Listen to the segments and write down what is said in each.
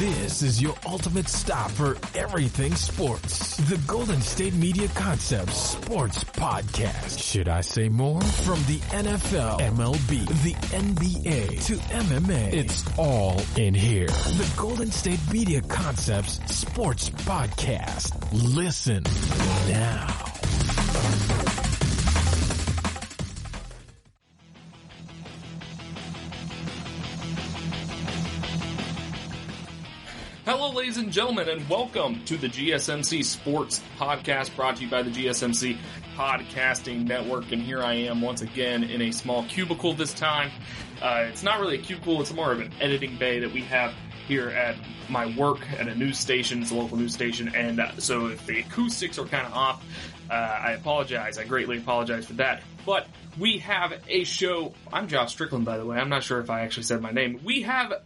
This is your ultimate stop for everything sports. The Golden State Media Concepts Sports Podcast. Should I say more? From the NFL, MLB, the NBA to MMA, it's all in here. The Golden State Media Concepts Sports Podcast. Listen now. Hello, ladies and gentlemen, and welcome to the GSMC Sports Podcast, brought to you by the GSMC Podcasting Network. And here I am once again in a small cubicle this time. It's not really a cubicle, it's more of an editing bay that we have here at my work at a news station. It's a local news station, and so if the acoustics are kind of off, I apologize. I greatly apologize for that. But we have a show. I'm Josh Strickland, by the way. I'm not sure if I actually said my name. We have a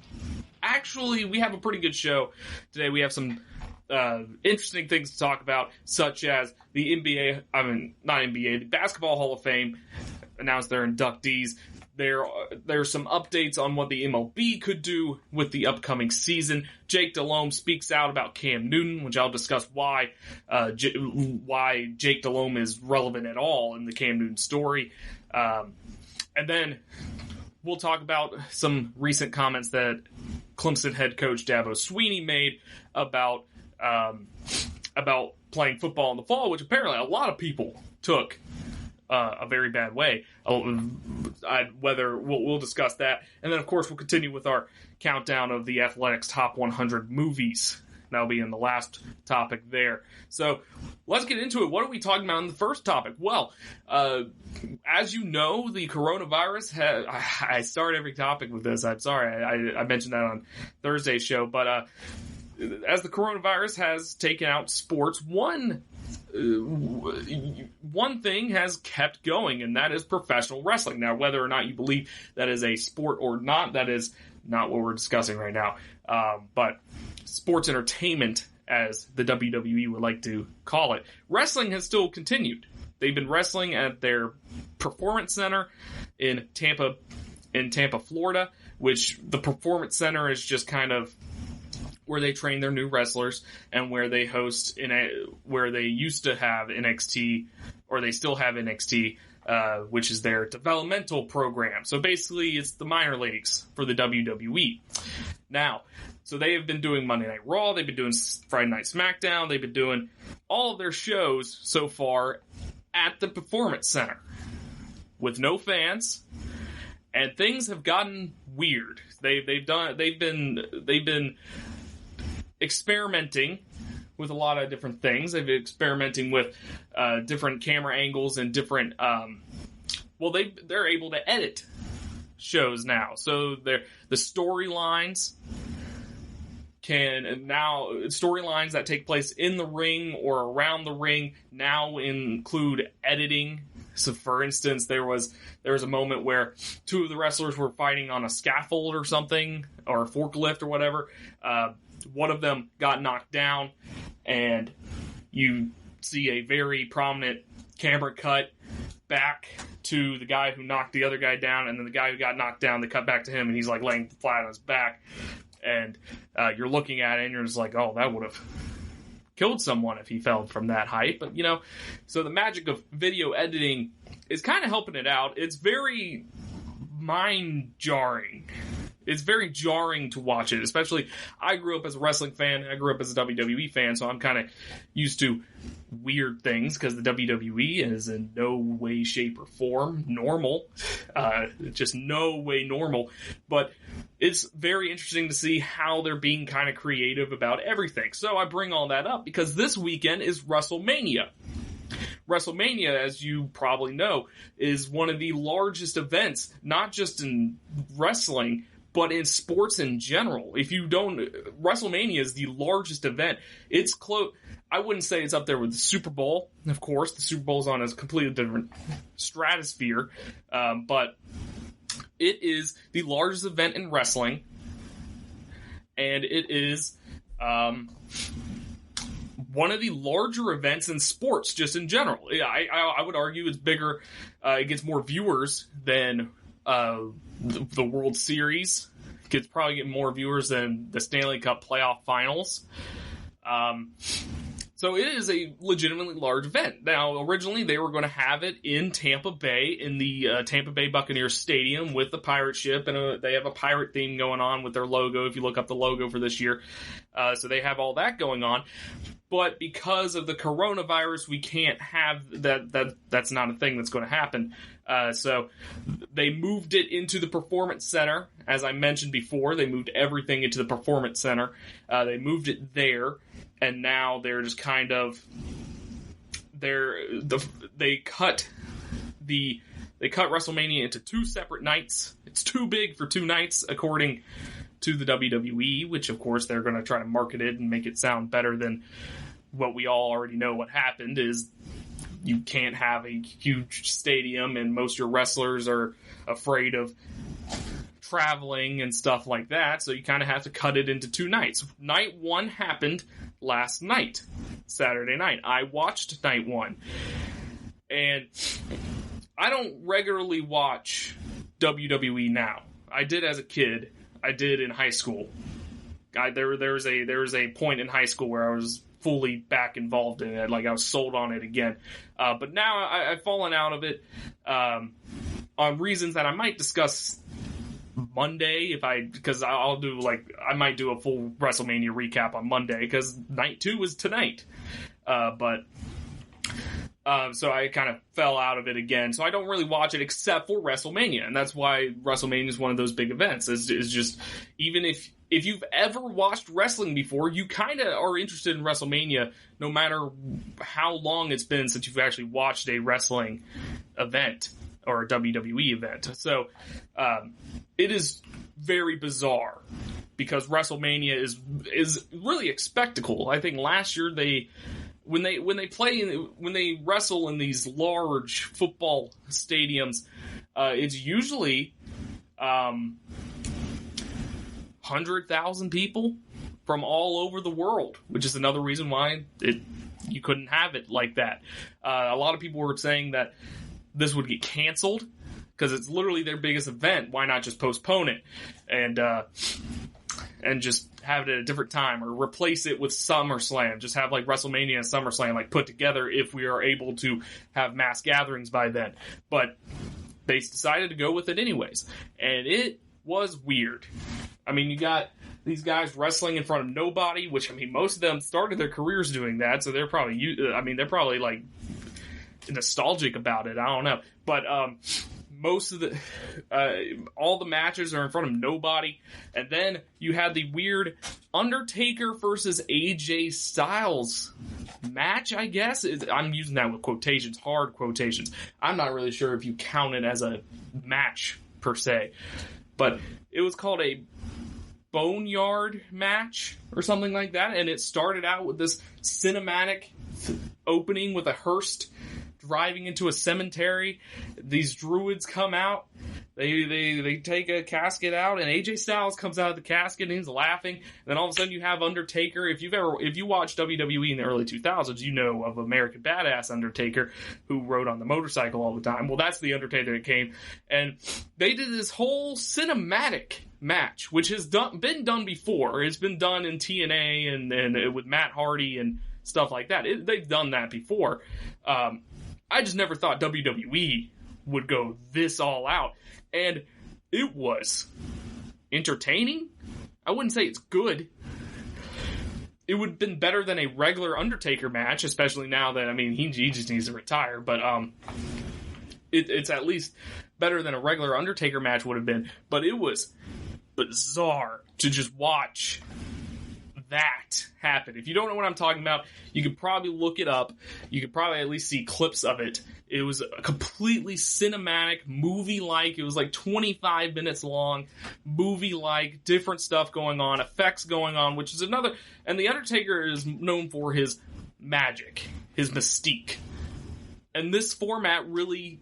pretty good show today. We have some interesting things to talk about, such as the the Basketball Hall of Fame announced their inductees. There's some updates on what the MLB could do with the upcoming season. Jake Delhomme speaks out about Cam Newton, which I'll discuss why Jake Delhomme is relevant at all in the Cam Newton story. And then we'll talk about some recent comments that Clemson head coach Dabo Swinney made about playing football in the fall, which apparently a lot of people took a very bad way. We'll discuss that, and then of course we'll continue with our countdown of the Athletics Top 100 movies. That'll be in the last topic there. So let's get into it. What are we talking about in the first topic? Well, as you know, the coronavirus I start every topic with this. I'm sorry. I mentioned that on Thursday's show. But as the coronavirus has taken out sports, one thing has kept going, and that is professional wrestling. Now, whether or not you believe that is a sport or not, that is not what we're discussing right now. But sports entertainment, as the WWE would like to call it, wrestling has still continued. They've been wrestling at their performance center in Tampa, Florida, which the performance center is just kind of where they train their new wrestlers and where they host where they used to have NXT, or they still have NXT, which is their developmental program. So basically, it's the minor leagues for the WWE. Now, so they have been doing Monday Night Raw, they've been doing Friday Night SmackDown, they've been doing all of their shows so far at the Performance Center with no fans, and things have gotten weird. They've been experimenting with a lot of different things. They've been experimenting with different camera angles and different. They're able to edit shows now, so the storylines storylines that take place in the ring or around the ring now include editing. So, for instance, there was a moment where two of the wrestlers were fighting on a scaffold or something, or a forklift or whatever. One of them got knocked down, and you see a very prominent camera cut back to the guy who knocked the other guy down, and then the guy who got knocked down, they cut back to him, and he's like laying flat on his back. And you're looking at it, and you're just like, oh, that would have killed someone if he fell from that height. But, so the magic of video editing is kind of helping it out. It's very mind-jarring. It's very jarring to watch it, especially I grew up as a wrestling fan. I grew up as a WWE fan, so I'm kind of used to weird things because the WWE is in no way, shape, or form normal. Just no way normal. But it's very interesting to see how they're being kind of creative about everything. So I bring all that up because this weekend is Wrestlemania. WrestleMania, as you probably know, is one of the largest events, not just in wrestling, but in sports in general. If you don't, WrestleMania is the largest event. It's close. I wouldn't say it's up there with the Super Bowl. Of course, the Super Bowl is on a completely different stratosphere, but it is the largest event in wrestling, and it is one of the larger events in sports, just in general. I would argue it's bigger. It gets more viewers than the World Series It's probably getting more viewers than the Stanley Cup playoff finals. So it is a legitimately large event. Now, originally they were going to have it in Tampa Bay, in the Tampa Bay Buccaneers Stadium with the pirate ship, and they have a pirate theme going on with their logo, if you look up the logo for this year. So they have all that going on. But because of the coronavirus, we can't have that. That's not a thing that's going to happen. So they moved it into the Performance Center. As I mentioned before, they moved everything into the Performance Center. They moved it there, and now they're just kind of they cut WrestleMania into 2 separate nights. It's too big for 2 nights, according to the WWE, which of course they're going to try to market it and make it sound better than what we all already know. What happened is you can't have a huge stadium, and most of your wrestlers are afraid of traveling and stuff like that, so you kind of have to cut it into 2 nights. Night 1 happened last night, Saturday night. I watched night 1, and I don't regularly watch WWE now. I did as a kid. I did in high school. There was a point in high school where I was fully back involved in it, like I was sold on it again. But now I've fallen out of it on reasons that I might discuss Monday because I might do a full WrestleMania recap on Monday because night 2 is tonight. So I kind of fell out of it again. So I don't really watch it except for WrestleMania. And that's why WrestleMania is one of those big events. Is just, even if you've ever watched wrestling before, you kind of are interested in WrestleMania no matter how long it's been since you've actually watched a wrestling event or a WWE event. So it is very bizarre because WrestleMania is really a spectacle. I think last year when they wrestle in these large football stadiums, it's usually 100,000 people from all over the world, which is another reason why you couldn't have it like that. A lot of people were saying that this would get canceled because it's literally their biggest event. Why not just postpone it and just have it at a different time, or replace it with SummerSlam? Just have like WrestleMania and SummerSlam like put together if we are able to have mass gatherings by then. But they decided to go with it anyways, and it was weird. I mean, you got these guys wrestling in front of nobody, which, I mean, most of them started their careers doing that, so they're probably like nostalgic about it. I don't know, but most of all the matches are in front of nobody, and then you had the weird Undertaker versus AJ Styles match, I guess. I'm using that with quotations, hard quotations. I'm not really sure if you count it as a match per se, but it was called a Boneyard match or something like that, and it started out with this cinematic opening with a hearse driving into a cemetery. These druids come out. They take a casket out, and AJ Styles comes out of the casket and he's laughing. And then all of a sudden you have Undertaker. If you watched WWE in the early 2000s, you know of American Badass Undertaker, who rode on the motorcycle all the time. Well, that's the Undertaker that came, and they did this whole cinematic match, which has been done before. It's been done in TNA and with Matt Hardy and stuff like that. They've done that before. I just never thought WWE would go this all out. And it was entertaining. I wouldn't say it's good. It would have been better than a regular Undertaker match, especially now that, I mean, he just needs to retire. But it's at least better than a regular Undertaker match would have been. But it was bizarre to just watch that happen. If you don't know what I'm talking about, you could probably look it up. You could probably at least see clips of it. It was a completely cinematic, movie-like. It was like 25 minutes long, movie-like, different stuff going on, effects going on, which is another. And The Undertaker is known for his magic, his mystique. And this format really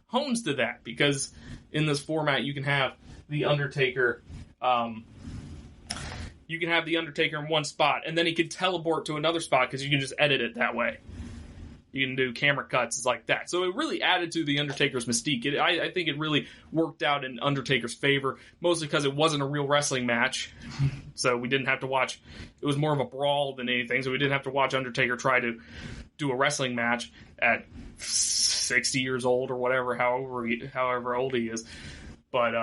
hones to that, because in this format you can have The Undertaker in one spot, and then he can teleport to another spot because you can just edit it that way. You can do camera cuts like that. So it really added to the Undertaker's mystique. I think it really worked out in Undertaker's favor, mostly because it wasn't a real wrestling match. So we didn't have to watch. It was more of a brawl than anything. So we didn't have to watch Undertaker try to do a wrestling match at 60 years old or whatever, however old he is. But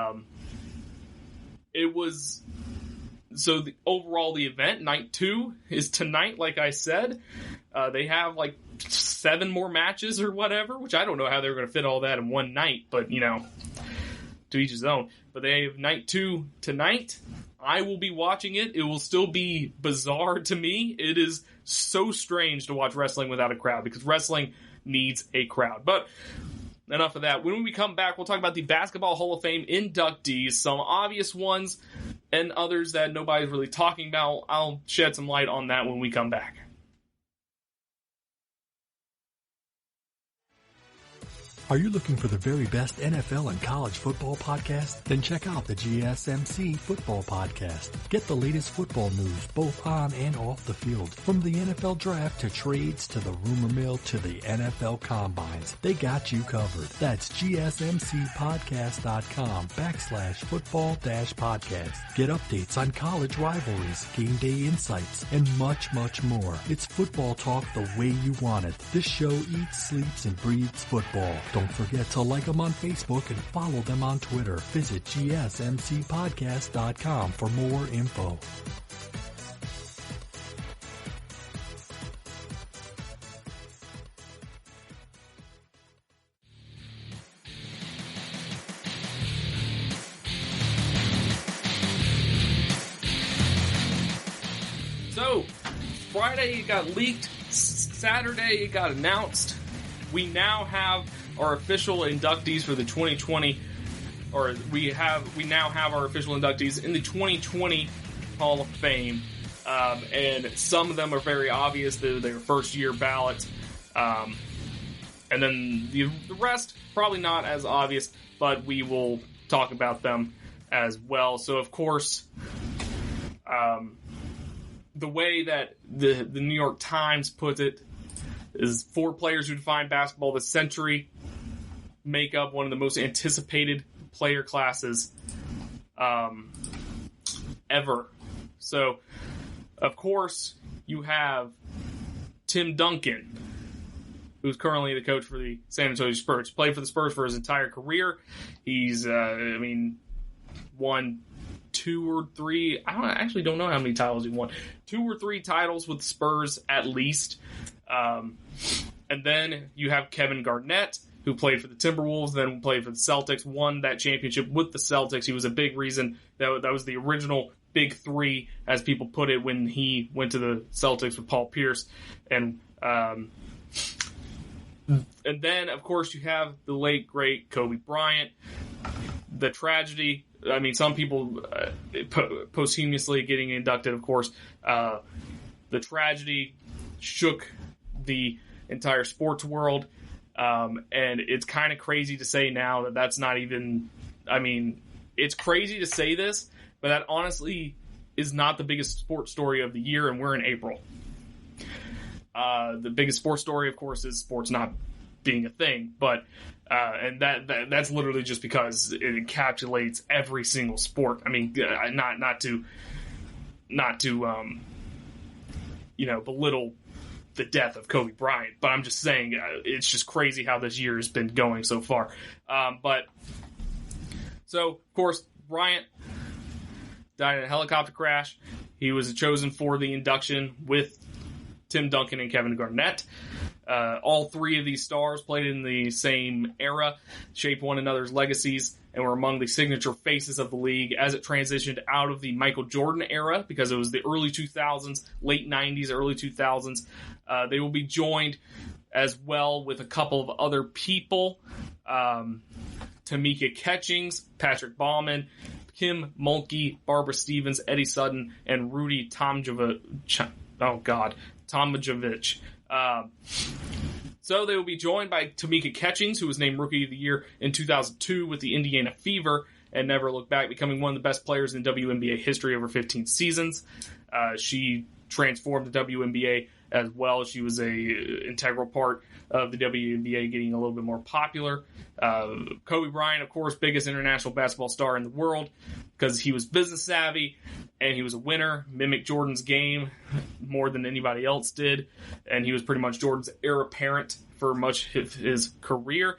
it was. So overall, the event, night 2, is tonight, like I said. They have like 7 more matches or whatever, which I don't know how they're going to fit all that in one night, but, to each his own. But they have night 2 tonight. I will be watching it. It will still be bizarre to me. It is so strange to watch wrestling without a crowd, because wrestling needs a crowd. But enough of that. When we come back, we'll talk about the Basketball Hall of Fame inductees, some obvious ones and others that nobody's really talking about. I'll shed some light on that when we come back. Are you looking for the very best NFL and college football podcast? Then check out the GSMC Football Podcast. Get the latest football news both on and off the field. From the NFL Draft to trades to the rumor mill to the NFL Combines, they got you covered. That's GSMCpodcast.com/football-podcast. Get updates on college rivalries, game day insights, and much, much more. It's football talk the way you want it. This show eats, sleeps, and breathes football. Don't forget to like them on Facebook and follow them on Twitter. Visit GSMCpodcast.com for more info. So, Friday it got leaked, Saturday it got announced. We now have our official inductees for the 2020, or we now have our official inductees in the 2020 Hall of Fame, and some of them are very obvious. They're their first year ballots, and then the rest probably not as obvious, but we will talk about them as well. So of course, the way that the New York Times puts it is 4 players who define basketball this century make up one of the most anticipated player classes ever. So, of course, you have Tim Duncan, who's currently the coach for the San Antonio Spurs. Played for the Spurs for his entire career. He's, won 2 or 3. I actually don't know how many titles he won. 2 or 3 titles with the Spurs at least. And then you have Kevin Garnett, who played for the Timberwolves, then played for the Celtics, won that championship with the Celtics. He was a big reason. That was the original Big 3, as people put it, when he went to the Celtics with Paul Pierce. And then, of course, you have the late, great Kobe Bryant. The tragedy, some people posthumously getting inducted, of course. The tragedy shook the entire sports world. And it's kind of crazy to say now that that's not even, it's crazy to say this, but that honestly is not the biggest sports story of the year, and we're in April. The biggest sports story, of course, is sports not being a thing, but, and that's literally just because it encapsulates every single sport. Not to belittle the death of Kobe Bryant, but I'm just saying it's just crazy how this year has been going so far. So of course, Bryant died in a helicopter crash. He was chosen for the induction with Tim Duncan and Kevin Garnett. All 3 of these stars played in the same era, shaped one another's legacies, and were among the signature faces of the league as it transitioned out of the Michael Jordan era, because it was the early 2000s, late 90s, early 2000s. They will be joined as well with a couple of other people. Tamika Catchings, Patrick Baumann, Kim Mulkey, Barbara Stevens, Eddie Sutton, and Rudy Tomjanovich. So they will be joined by Tamika Catchings, who was named Rookie of the Year in 2002 with the Indiana Fever and never looked back, becoming one of the best players in WNBA history over 15 seasons. She transformed the WNBA as well. She was a integral part of the WNBA getting a little bit more popular. Kobe Bryant, of course, biggest international basketball star in the world because he was business savvy and he was a winner, mimicked Jordan's game more than anybody else did, and he was pretty much Jordan's heir apparent for much of his career.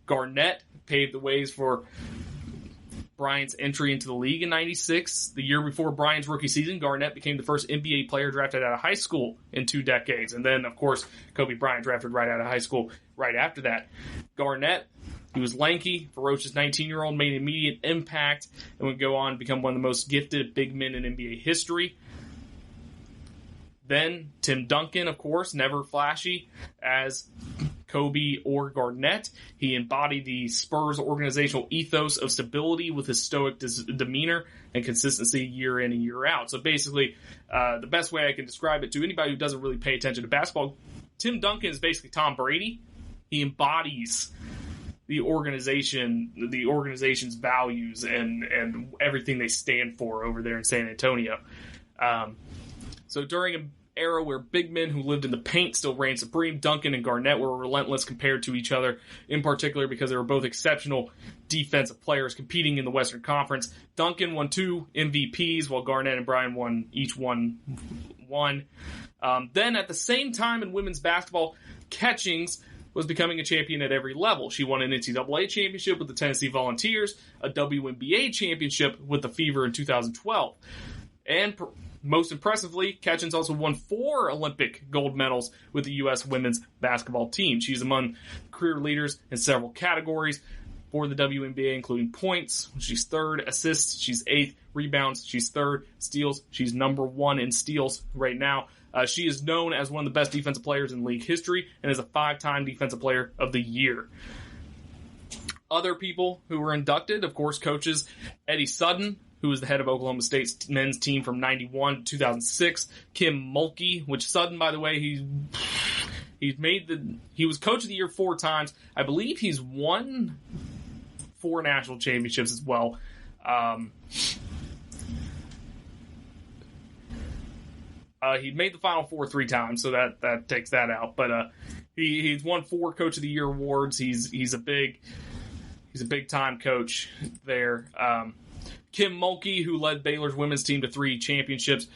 Garnett paved the ways for Bryant's entry into the league in '96. The year before Bryant's rookie season, Garnett became the first NBA player drafted out of high school in 2 decades. And then, of course, Kobe Bryant drafted right out of high school right after that. Garnett, he was lanky, ferocious 19-year-old, made an immediate impact, and would go on to become one of the most gifted big men in NBA history. Then Tim Duncan, of course, never flashy as Kobe or Garnett. He embodied the Spurs organizational ethos of stability with his stoic demeanor and consistency year in and year out. So basically, the best way I can describe it to anybody who doesn't really pay attention to basketball, Tim Duncan is basically Tom Brady. He embodies the organization's values and everything they stand for over there in San Antonio. So during an era where big men who lived in the paint still reigned supreme, Duncan and Garnett were relentless compared to each other, in particular because they were both exceptional defensive players competing in the Western Conference. Duncan won 2 MVPs, while Garnett and Bryant each won one. Then at the same time in women's basketball, Catchings was becoming a champion at every level. She won an NCAA championship with the Tennessee Volunteers, a WNBA championship with the Fever in 2012. And most impressively, Catchings also won 4 Olympic gold medals with the U.S. women's basketball team. She's among career leaders in several categories for the WNBA, including points, she's 3rd, assists, she's 8th, rebounds, she's 3rd, steals, she's number 1 in steals right now. She is known as one of the best defensive players in league history and is a 5-time Defensive Player of the Year. Other people who were inducted, of course, coaches Eddie Sutton, who was the head of Oklahoma State's men's team from 91 to 2006. Kim Mulkey, which Sutton, by the way, he was coach of the year 4 times. I believe he's won 4 national championships as well. He made the Final Four 3 times, so that takes that out. But he's won 4 Coach of the Year awards. He's a big time coach there. Kim Mulkey, who led Baylor's women's team to 3 championships.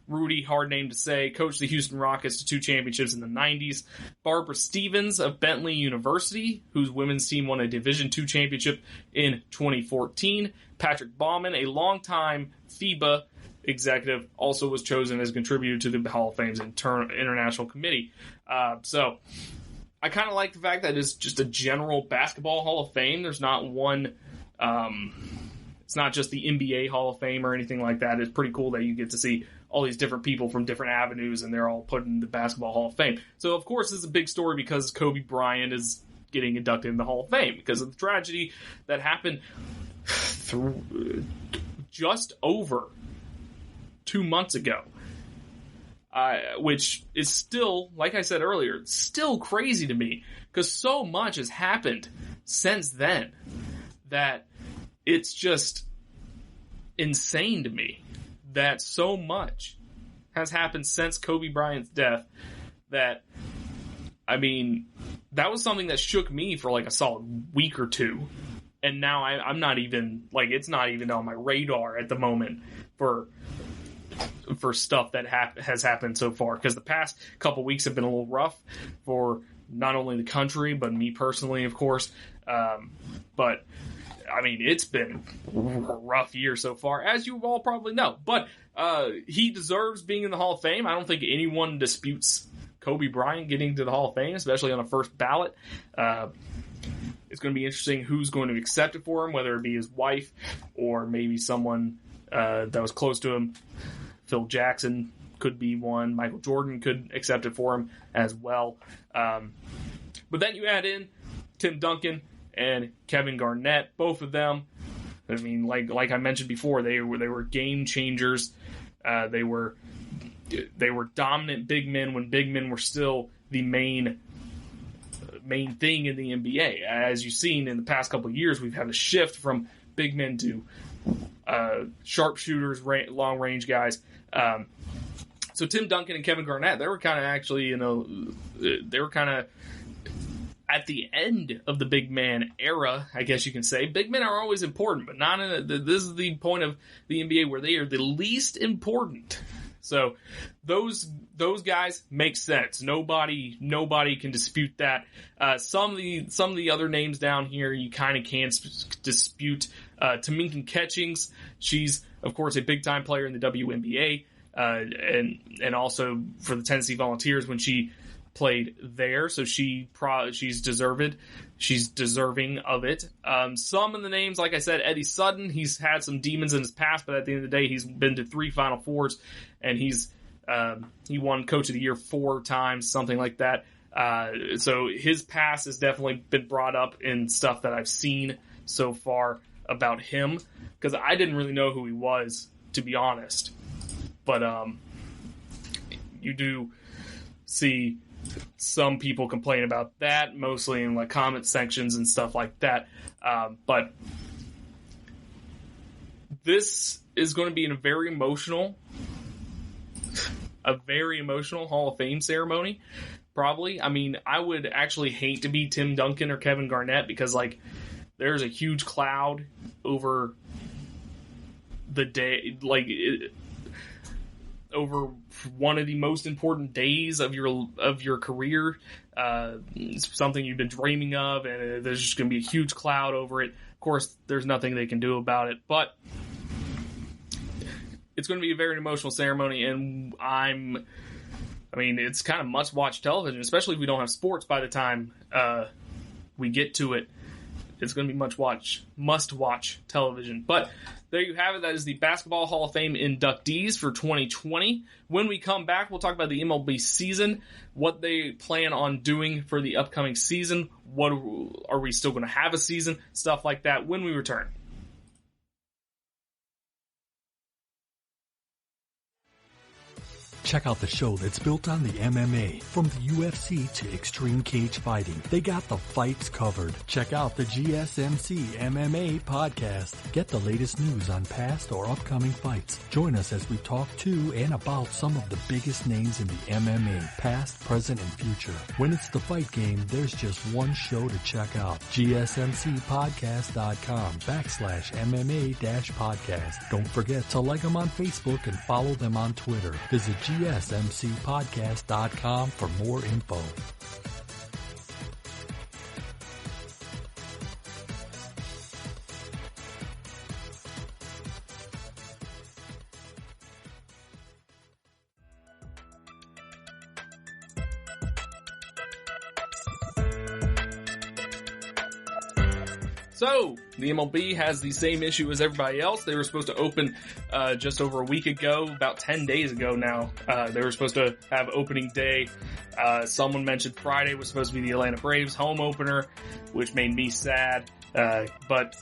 Rudy, hard name to say, coached the Houston Rockets to 2 championships in the 90s. Barbara Stevens of Bentley University, whose women's team won a Division II championship in 2014. Patrick Baumann, a longtime FIBA executive, also was chosen as a contributor to the Hall of Fame's international committee. So I kind of like the fact that it's just a general basketball Hall of Fame. There's not one... it's not just the NBA Hall of Fame or anything like that. It's pretty cool that you get to see all these different people from different avenues, and they're all put in the Basketball Hall of Fame. So, of course, this is a big story because Kobe Bryant is getting inducted in the Hall of Fame because of the tragedy that happened just over 2 months ago. Which is still, like I said earlier, still crazy to me because so much has happened since then that it's just insane to me that so much has happened since Kobe Bryant's death that, I mean, that was something that shook me for like a solid week or 2. And now I'm not even, like, it's not even on my radar at the moment for stuff that has happened so far. Because the past couple weeks have been a little rough for not only the country, but me personally, of course. But I mean, it's been a rough year so far, as you all probably know. But he deserves being in the Hall of Fame. I don't think anyone disputes Kobe Bryant getting to the Hall of Fame, especially on a first ballot. It's going to be interesting who's going to accept it for him, whether it be his wife or maybe someone that was close to him. Phil Jackson could be one. Michael Jordan could accept it for him as well. But then you add in Tim Duncan and Kevin Garnett, both of them. I mean, like I mentioned before, they were game changers. They were dominant big men when big men were still the main thing in the NBA. As you've seen in the past couple of years, we've had a shift from big men to sharpshooters, long range guys. So So Tim Duncan and Kevin Garnett, they were kind of actually, they were kind of at the end of the big man era, I guess you can say. Big men are always important, but not this is the point of the NBA where they are the least important. So those guys make sense. Nobody can dispute that. Some of the other names down here you kind of can't dispute. Tamika Catchings, she's of course a big time player in the WNBA, and also for the Tennessee Volunteers when she played there. So she's deserving of it. Some of the names, like I said, Eddie Sutton, he's had some demons in his past, but at the end of the day, he's been to 3 Final Fours, and he won Coach of the Year 4 times, something like that. So his past has definitely been brought up in stuff that I've seen so far about him, because I didn't really know who he was, to be honest. But you do see some people complain about that, mostly in like comment sections and stuff like that. But this is going to be a very emotional Hall of Fame ceremony, probably. I mean, I would actually hate to be Tim Duncan or Kevin Garnett, because like there's a huge cloud over the day, over one of the most important days of your career, something you've been dreaming of, and there's just going to be a huge cloud over it. Of course, there's nothing they can do about it, but it's going to be a very emotional ceremony, and it's kind of must-watch television, especially if we don't have sports by the time we get to it. It's going to be must-watch television. But there you have it. That is the Basketball Hall of Fame inductees for 2020. When we come back, we'll talk about the MLB season, what they plan on doing for the upcoming season, what are we still going to have a season, stuff like that when we return. Check out the show that's built on the MMA. From the UFC to extreme cage fighting, they got the fights covered. Check out the GSMC MMA podcast. Get the latest news on past or upcoming fights. Join us as we talk to and about some of the biggest names in the MMA, past, present, and future. When it's the fight game, there's just one show to check out. GSMCpodcast.com/MMA-podcast. Don't forget to like them on Facebook and follow them on Twitter. Visit GSMCpodcast.com for more info. So, the MLB has the same issue as everybody else. They were supposed to open just over a week ago, about 10 days ago now. They were supposed to have opening day. Someone mentioned Friday was supposed to be the Atlanta Braves home opener, which made me sad. But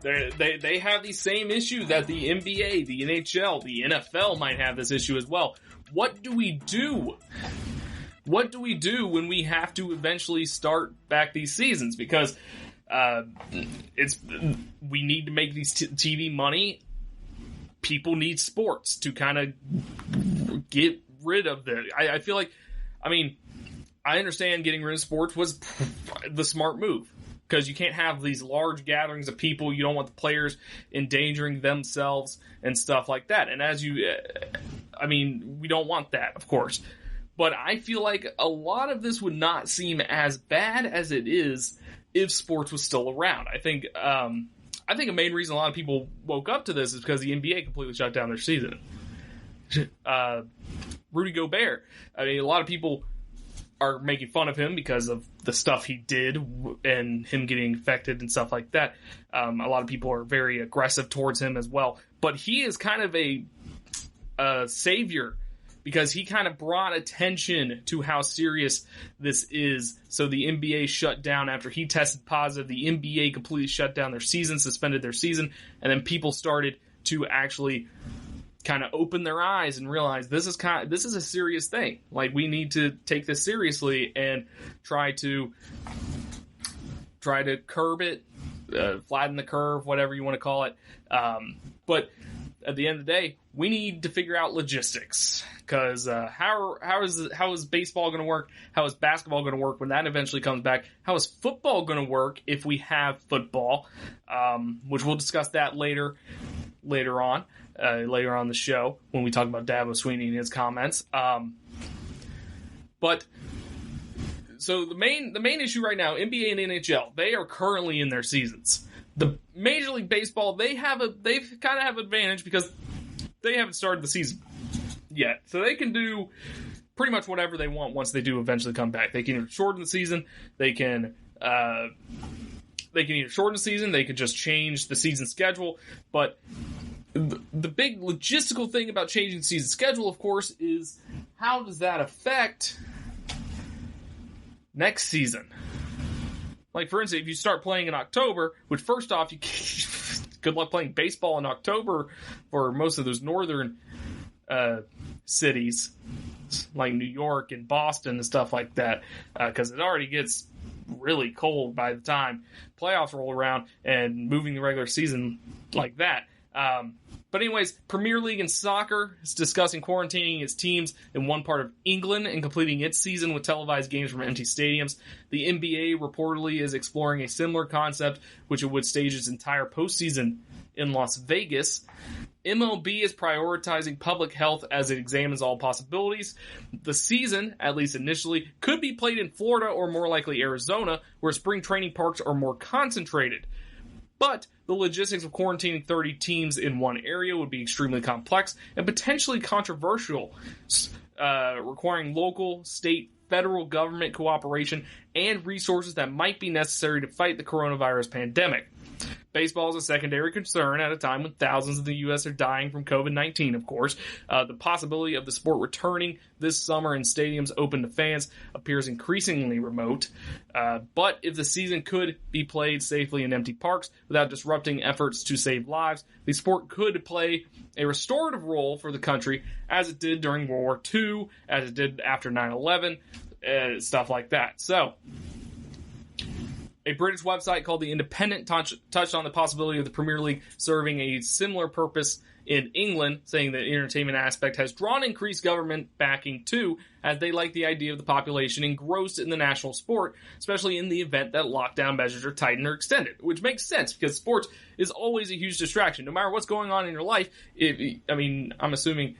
they have the same issue that the NBA, the NHL, the NFL might have this issue as well. What do we do? What do we do when we have to eventually start back these seasons? Because we need to make these TV money. People need sports to kind of get rid of the. I feel like, I understand getting rid of sports was the smart move, because you can't have these large gatherings of people. You don't want the players endangering themselves and stuff like that. And we don't want that, of course. But I feel like a lot of this would not seem as bad as it is if sports was still around. I think a main reason a lot of people woke up to this is because the NBA completely shut down their season. Rudy Gobert. A lot of people are making fun of him because of the stuff he did and him getting infected and stuff like that. A lot of people are very aggressive towards him as well. But he is kind of a savior, because he kind of brought attention to how serious this is. So the NBA shut down after he tested positive. The NBA completely shut down their season, suspended their season, and then people started to actually kind of open their eyes and realize this is a serious thing. Like, we need to take this seriously and try to curb it, flatten the curve, whatever you want to call it. But at the end of the day, we need to figure out logistics, because how is baseball going to work? How is basketball going to work when that eventually comes back? How is football going to work if we have football? Which we'll discuss that later on the show when we talk about Dabo Swinney and his comments. But so the main issue right now, NBA and NHL, they are currently in their seasons. The Major League Baseball, they kind of have advantage because they haven't started the season yet. So they can do pretty much whatever they want once they do eventually come back. They can either shorten the season, they can either shorten the season, they could just change the season schedule. But the big logistical thing about changing the season schedule, of course, is how does that affect next season? Like, for instance, if you start playing in October, which first off, good luck playing baseball in October for most of those northern cities, like New York and Boston and stuff like that, because it already gets really cold by the time playoffs roll around, and moving the regular season like that. But anyways, Premier League in soccer is discussing quarantining its teams in one part of England and completing its season with televised games from empty stadiums. The NBA reportedly is exploring a similar concept, which it would stage its entire postseason in Las Vegas. MLB is prioritizing public health as it examines all possibilities. The season, at least initially, could be played in Florida or more likely Arizona, where spring training parks are more concentrated. But the logistics of quarantining 30 teams in one area would be extremely complex and potentially controversial, requiring local, state, federal government cooperation and resources that might be necessary to fight the coronavirus pandemic. Baseball is a secondary concern at a time when thousands in the U.S. are dying from COVID-19, of course. The possibility of the sport returning this summer in stadiums open to fans appears increasingly remote. But if the season could be played safely in empty parks without disrupting efforts to save lives, the sport could play a restorative role for the country, as it did during World War II, as it did after 9/11, stuff like that. So, a British website called The Independent touched on the possibility of the Premier League serving a similar purpose in England, saying that the entertainment aspect has drawn increased government backing too, as they like the idea of the population engrossed in the national sport, especially in the event that lockdown measures are tightened or extended, which makes sense because sports is always a huge distraction. No matter what's going on in your life, I'm assuming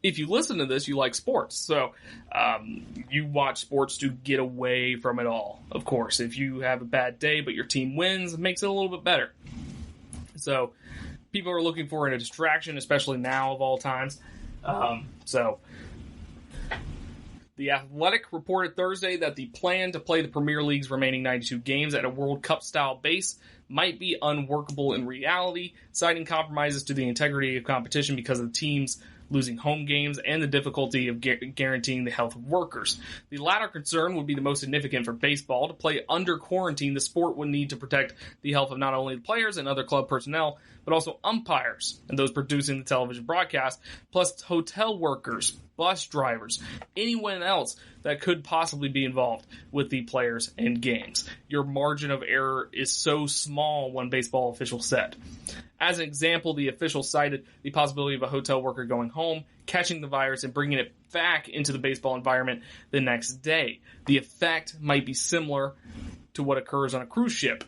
if you listen to this, you like sports. So you watch sports to get away from it all. Of course, if you have a bad day but your team wins, it makes it a little bit better. So people are looking for a distraction, especially now of all times. The Athletic reported Thursday that the plan to play the Premier League's remaining 92 games at a World Cup-style base might be unworkable in reality, citing compromises to the integrity of competition because of the teams losing home games and the difficulty of guaranteeing the health of workers. The latter concern would be the most significant for baseball. To play under quarantine, the sport would need to protect the health of not only the players and other club personnel, but also umpires and those producing the television broadcast, plus hotel workers, bus drivers, anyone else that could possibly be involved with the players and games. Your margin of error is so small, one baseball official said. As an example, the official cited the possibility of a hotel worker going home, catching the virus, and bringing it back into the baseball environment the next day. The effect might be similar to what occurs on a cruise ship.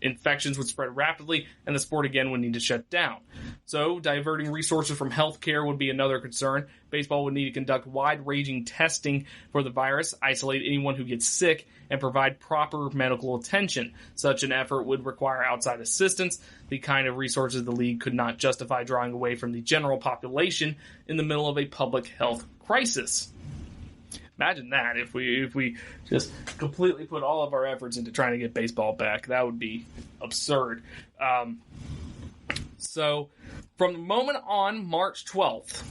Infections would spread rapidly, and the sport again would need to shut down. So, diverting resources from healthcare would be another concern. Baseball would need to conduct wide-ranging testing for the virus, isolate anyone who gets sick, and provide proper medical attention. Such an effort would require outside assistance, the kind of resources the league could not justify drawing away from the general population in the middle of a public health crisis. Imagine that if we just completely put all of our efforts into trying to get baseball back. That would be absurd. So, from the moment on March 12th,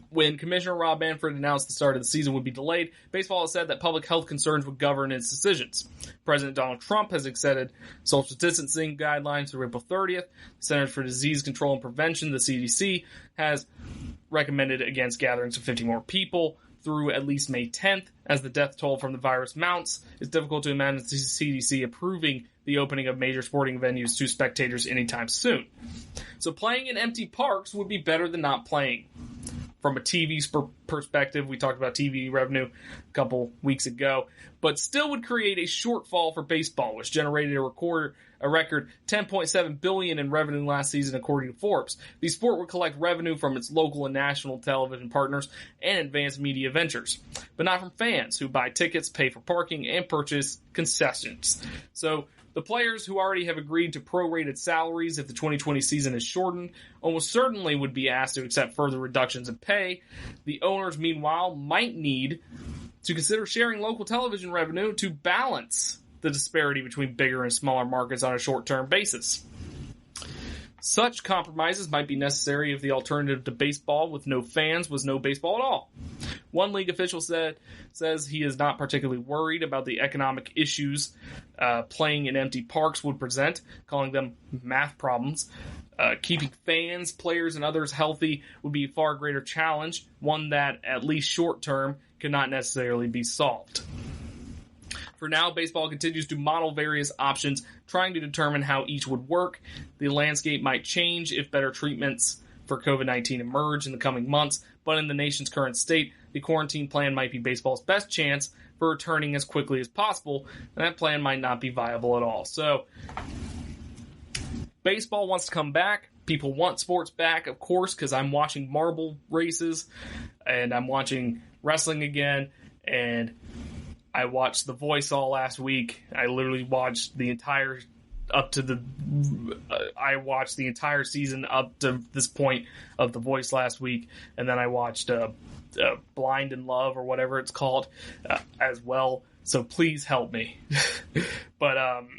when Commissioner Rob Manfred announced the start of the season would be delayed, baseball has said that public health concerns would govern its decisions. President Donald Trump has extended social distancing guidelines through April 30th. The Centers for Disease Control and Prevention, the CDC, has recommended against gatherings of 50 more people through at least May 10th. As the death toll from the virus mounts, it's difficult to imagine the CDC approving the opening of major sporting venues to spectators anytime soon. So playing in empty parks would be better than not playing. From a TV perspective, we talked about TV revenue a couple weeks ago, but still would create a shortfall for baseball, which generated a record $10.7 billion in revenue last season, according to Forbes. The sport would collect revenue from its local and national television partners and advanced media ventures, but not from fans who buy tickets, pay for parking, and purchase concessions. So the players who already have agreed to prorated salaries if the 2020 season is shortened almost certainly would be asked to accept further reductions in pay. The owners, meanwhile, might need to consider sharing local television revenue to balance the disparity between bigger and smaller markets on a short-term basis. Such compromises might be necessary if the alternative to baseball with no fans was no baseball at all. One league official says he is not particularly worried about the economic issues playing in empty parks would present, calling them math problems. Keeping fans, players, and others healthy would be a far greater challenge, one that, at least short-term, cannot necessarily be solved. For now, baseball continues to model various options, trying to determine how each would work. The landscape might change if better treatments for COVID-19 emerge in the coming months, but in the nation's current state, the quarantine plan might be baseball's best chance for returning as quickly as possible, and that plan might not be viable at all. So, baseball wants to come back. People want sports back, of course, because I'm watching marble races, and I'm watching wrestling again, and I watched The Voice all last week. I literally watched the entire season up to this point of The Voice last week, and then I watched Blind in Love or whatever it's called as well. So please help me. But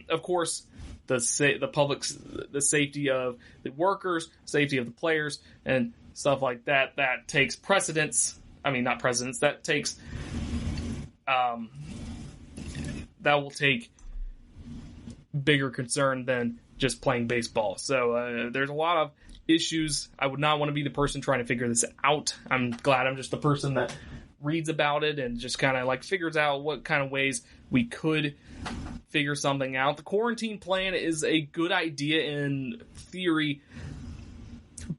of course, the safety of the workers, safety of the players, and stuff like that takes precedence. I mean, not precedence. That takes. That will take bigger concern than just playing baseball. So there's a lot of issues. I would not want to be the person trying to figure this out. I'm glad I'm just the person that reads about it and just kind of like figures out what kind of ways we could figure something out. The quarantine plan is a good idea in theory,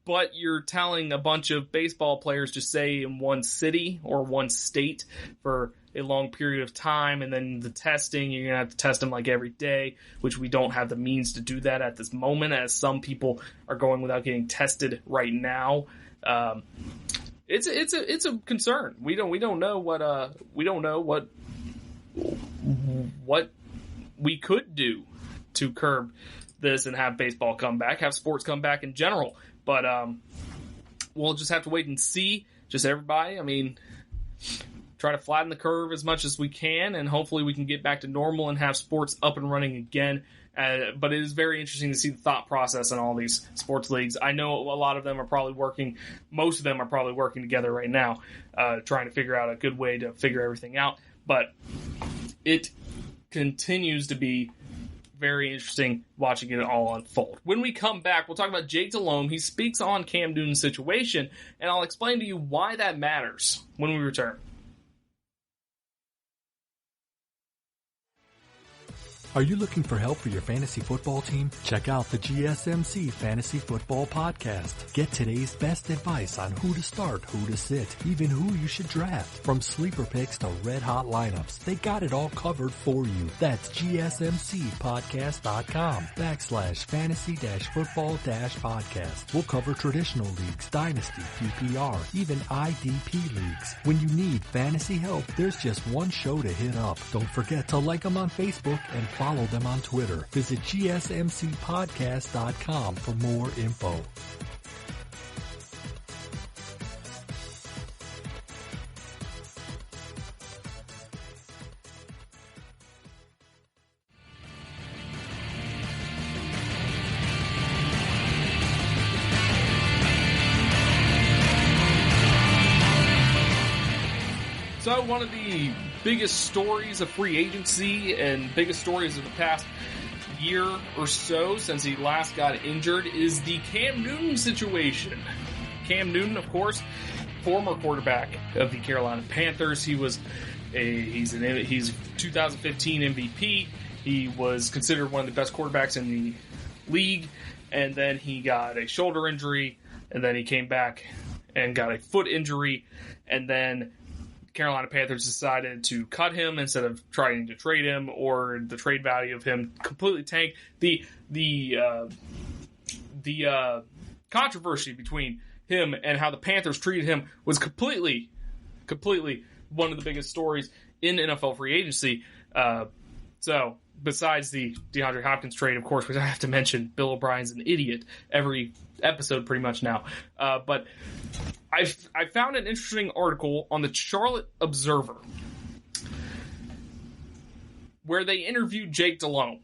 but you're telling a bunch of baseball players to stay in one city or one state for a long period of time, and then the testing, you're going to have to test them like every day, which we don't have the means to do that at this moment, as some people are going without getting tested right now. It's a concern. We don't know what we could do to curb this and have baseball come back, have sports come back in general. But we'll just have to wait and see. Just everybody, I mean, try to flatten the curve as much as we can, and hopefully we can get back to normal and have sports up and running again. But it is very interesting to see the thought process in all these sports leagues. I know a lot of them are probably working, most of them are probably working together right now, trying to figure out a good way to figure everything out. But it continues to be very interesting watching it all unfold. When we come back, we'll talk about Jake Delhomme. He speaks on Cam Newton's situation, and I'll explain to you why that matters when we return. Are you looking for help for your fantasy football team? Check out the GSMC Fantasy Football Podcast. Get today's best advice on who to start, who to sit, even who you should draft. From sleeper picks to red hot lineups, they got it all covered for you. That's GSMCpodcast.com/fantasy-football-podcast. We'll cover traditional leagues, dynasty, PPR, even IDP leagues. When you need fantasy help, there's just one show to hit up. Don't forget to like them on Facebook and follow them on Twitter. Visit GSMCpodcast.com for more info. So one of the biggest stories of free agency and biggest stories of the past year or so since he last got injured is the Cam Newton situation. Cam Newton, of course, former quarterback of the Carolina Panthers. He's 2015 MVP. He was considered one of the best quarterbacks in the league, and then he got a shoulder injury, and then he came back and got a foot injury, and then Carolina Panthers decided to cut him instead of trying to trade him, or the trade value of him completely tanked. The controversy between him and how the Panthers treated him was completely one of the biggest stories in NFL free agency. So besides the DeAndre Hopkins trade, of course, which I have to mention, Bill O'Brien's an idiot every episode pretty much now. But I found an interesting article on the Charlotte Observer where they interviewed Jake Delhomme.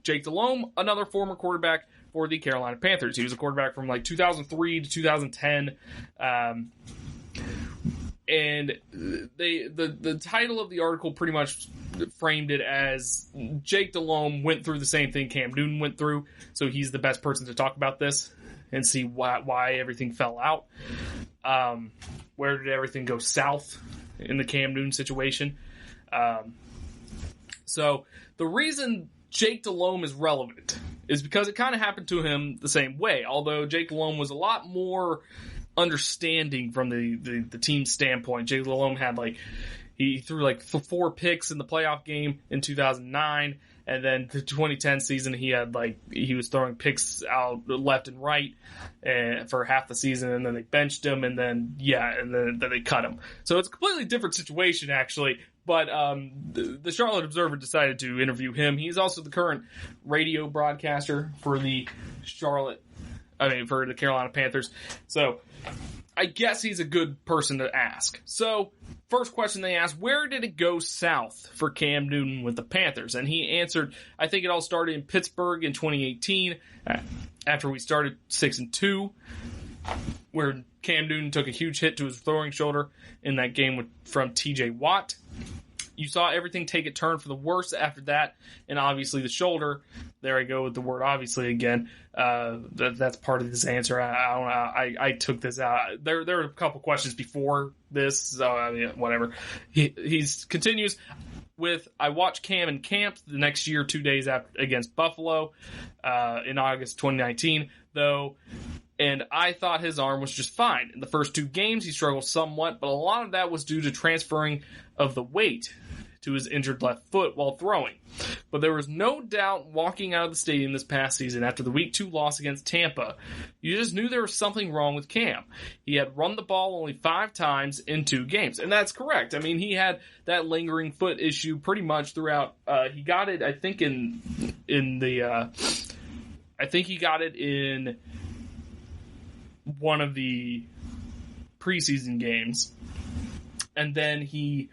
Jake Delhomme, another former quarterback for the Carolina Panthers. He was a quarterback from like 2003 to 2010. And the title of the article pretty much framed it as Jake Delhomme went through the same thing Cam Newton went through, so he's the best person to talk about this and see why everything fell out. Where did everything go south in the Cam Newton situation? So the reason Jake Delhomme is relevant is because it kind of happened to him the same way, although Jake Delhomme was a lot more understanding from the team's standpoint. Jake Delhomme had he threw 4 picks in the playoff game in 2009, and then the 2010 season he was throwing picks out left and right for half the season, and then they benched him, and then they cut him. So it's a completely different situation actually. But the Charlotte Observer decided to interview him. He's also the current radio broadcaster for the Carolina Panthers. So I guess he's a good person to ask. So first question they asked, where did it go south for Cam Newton with the Panthers? And he answered, I think it all started in Pittsburgh in 2018 after we started 6-2, where Cam Newton took a huge hit to his throwing shoulder in that game from TJ Watt. You saw everything take a turn for the worse after that, and obviously the shoulder. There I go with the word obviously again. That's part of this answer. I took this out. There are a couple questions before this, so whatever. He continues with, I watched Cam in camp the next year, 2 days against Buffalo in August 2019, though. And I thought his arm was just fine. In the first 2 games, he struggled somewhat, but a lot of that was due to transferring of the weight to his injured left foot while throwing. But there was no doubt walking out of the stadium this past season after the Week 2 loss against Tampa, you just knew there was something wrong with Cam. He had run the ball only 5 times in 2 games. And that's correct. I mean, he had that lingering foot issue pretty much throughout. He got it, I think, he got it in one of the preseason games, and then he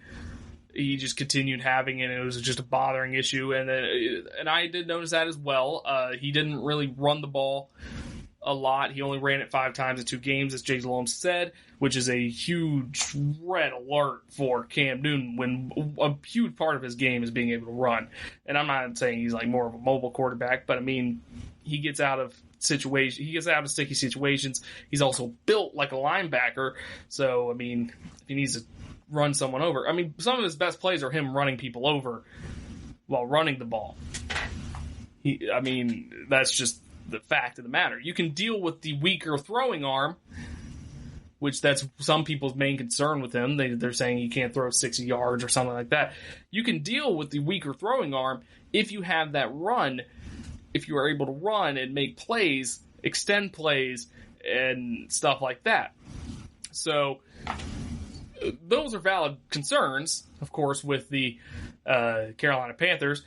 just continued having it, and it was just a bothering issue. And I did notice that as well. He didn't really run the ball a lot. He only ran it 5 times in 2 games, as Jake Delhomme said, which is a huge red alert for Cam Newton when a huge part of his game is being able to run. And I'm not saying he's more of a mobile quarterback, but I mean, he gets out of sticky situations. He's also built like a linebacker. So, I mean, if he needs to run someone over, I mean, some of his best plays are him running people over while running the ball. That's just the fact of the matter. You can deal with the weaker throwing arm, which that's some people's main concern with him. They're saying he can't throw 60 yards or something like that. You can deal with the weaker throwing arm if you have that run. If you are able to run and make plays, extend plays, and stuff like that. So, those are valid concerns, of course, with the Carolina Panthers.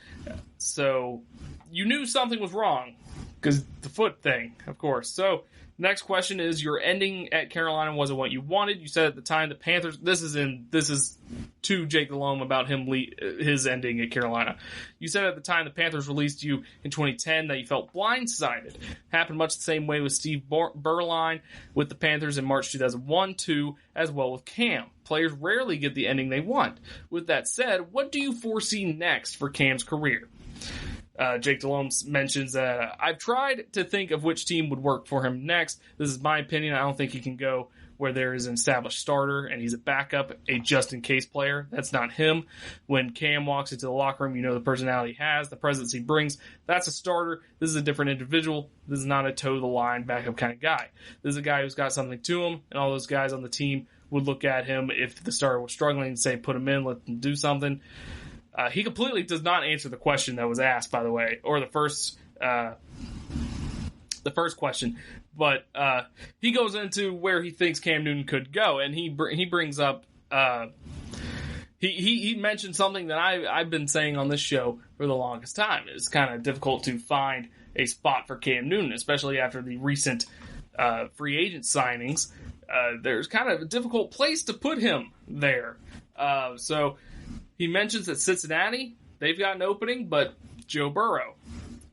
So, you knew something was wrong, because the foot thing, of course. So, next question is, your ending at Carolina wasn't what you wanted. You said at the time the Panthers, this is to Jake Delhomme about his ending at Carolina. You said at the time the Panthers released you in 2010 that you felt blindsided. Happened much the same way with Steve Berline with the Panthers in March 2001 too, as well with Cam. Players rarely get the ending they want. With that said, what do you foresee next for Cam's career? Jake Delhomme mentions, I've tried to think of which team would work for him next. This is my opinion. I don't think he can go where there is an established starter and he's a backup, a just-in-case player. That's not him. When Cam walks into the locker room, you know the personality he has, the presence he brings. That's a starter. This is a different individual. This is not a toe-the-line backup kind of guy. This is a guy who's got something to him, and all those guys on the team would look at him if the starter was struggling and say, put him in, let him do something. He completely does not answer the question that was asked, by the way, or the first question. But he goes into where he thinks Cam Newton could go, and he brings up he mentioned something that I've been saying on this show for the longest time. It's kind of difficult to find a spot for Cam Newton, especially after the recent free agent signings. There's kind of a difficult place to put him there. So he mentions that Cincinnati, they've got an opening, but Joe Burrow.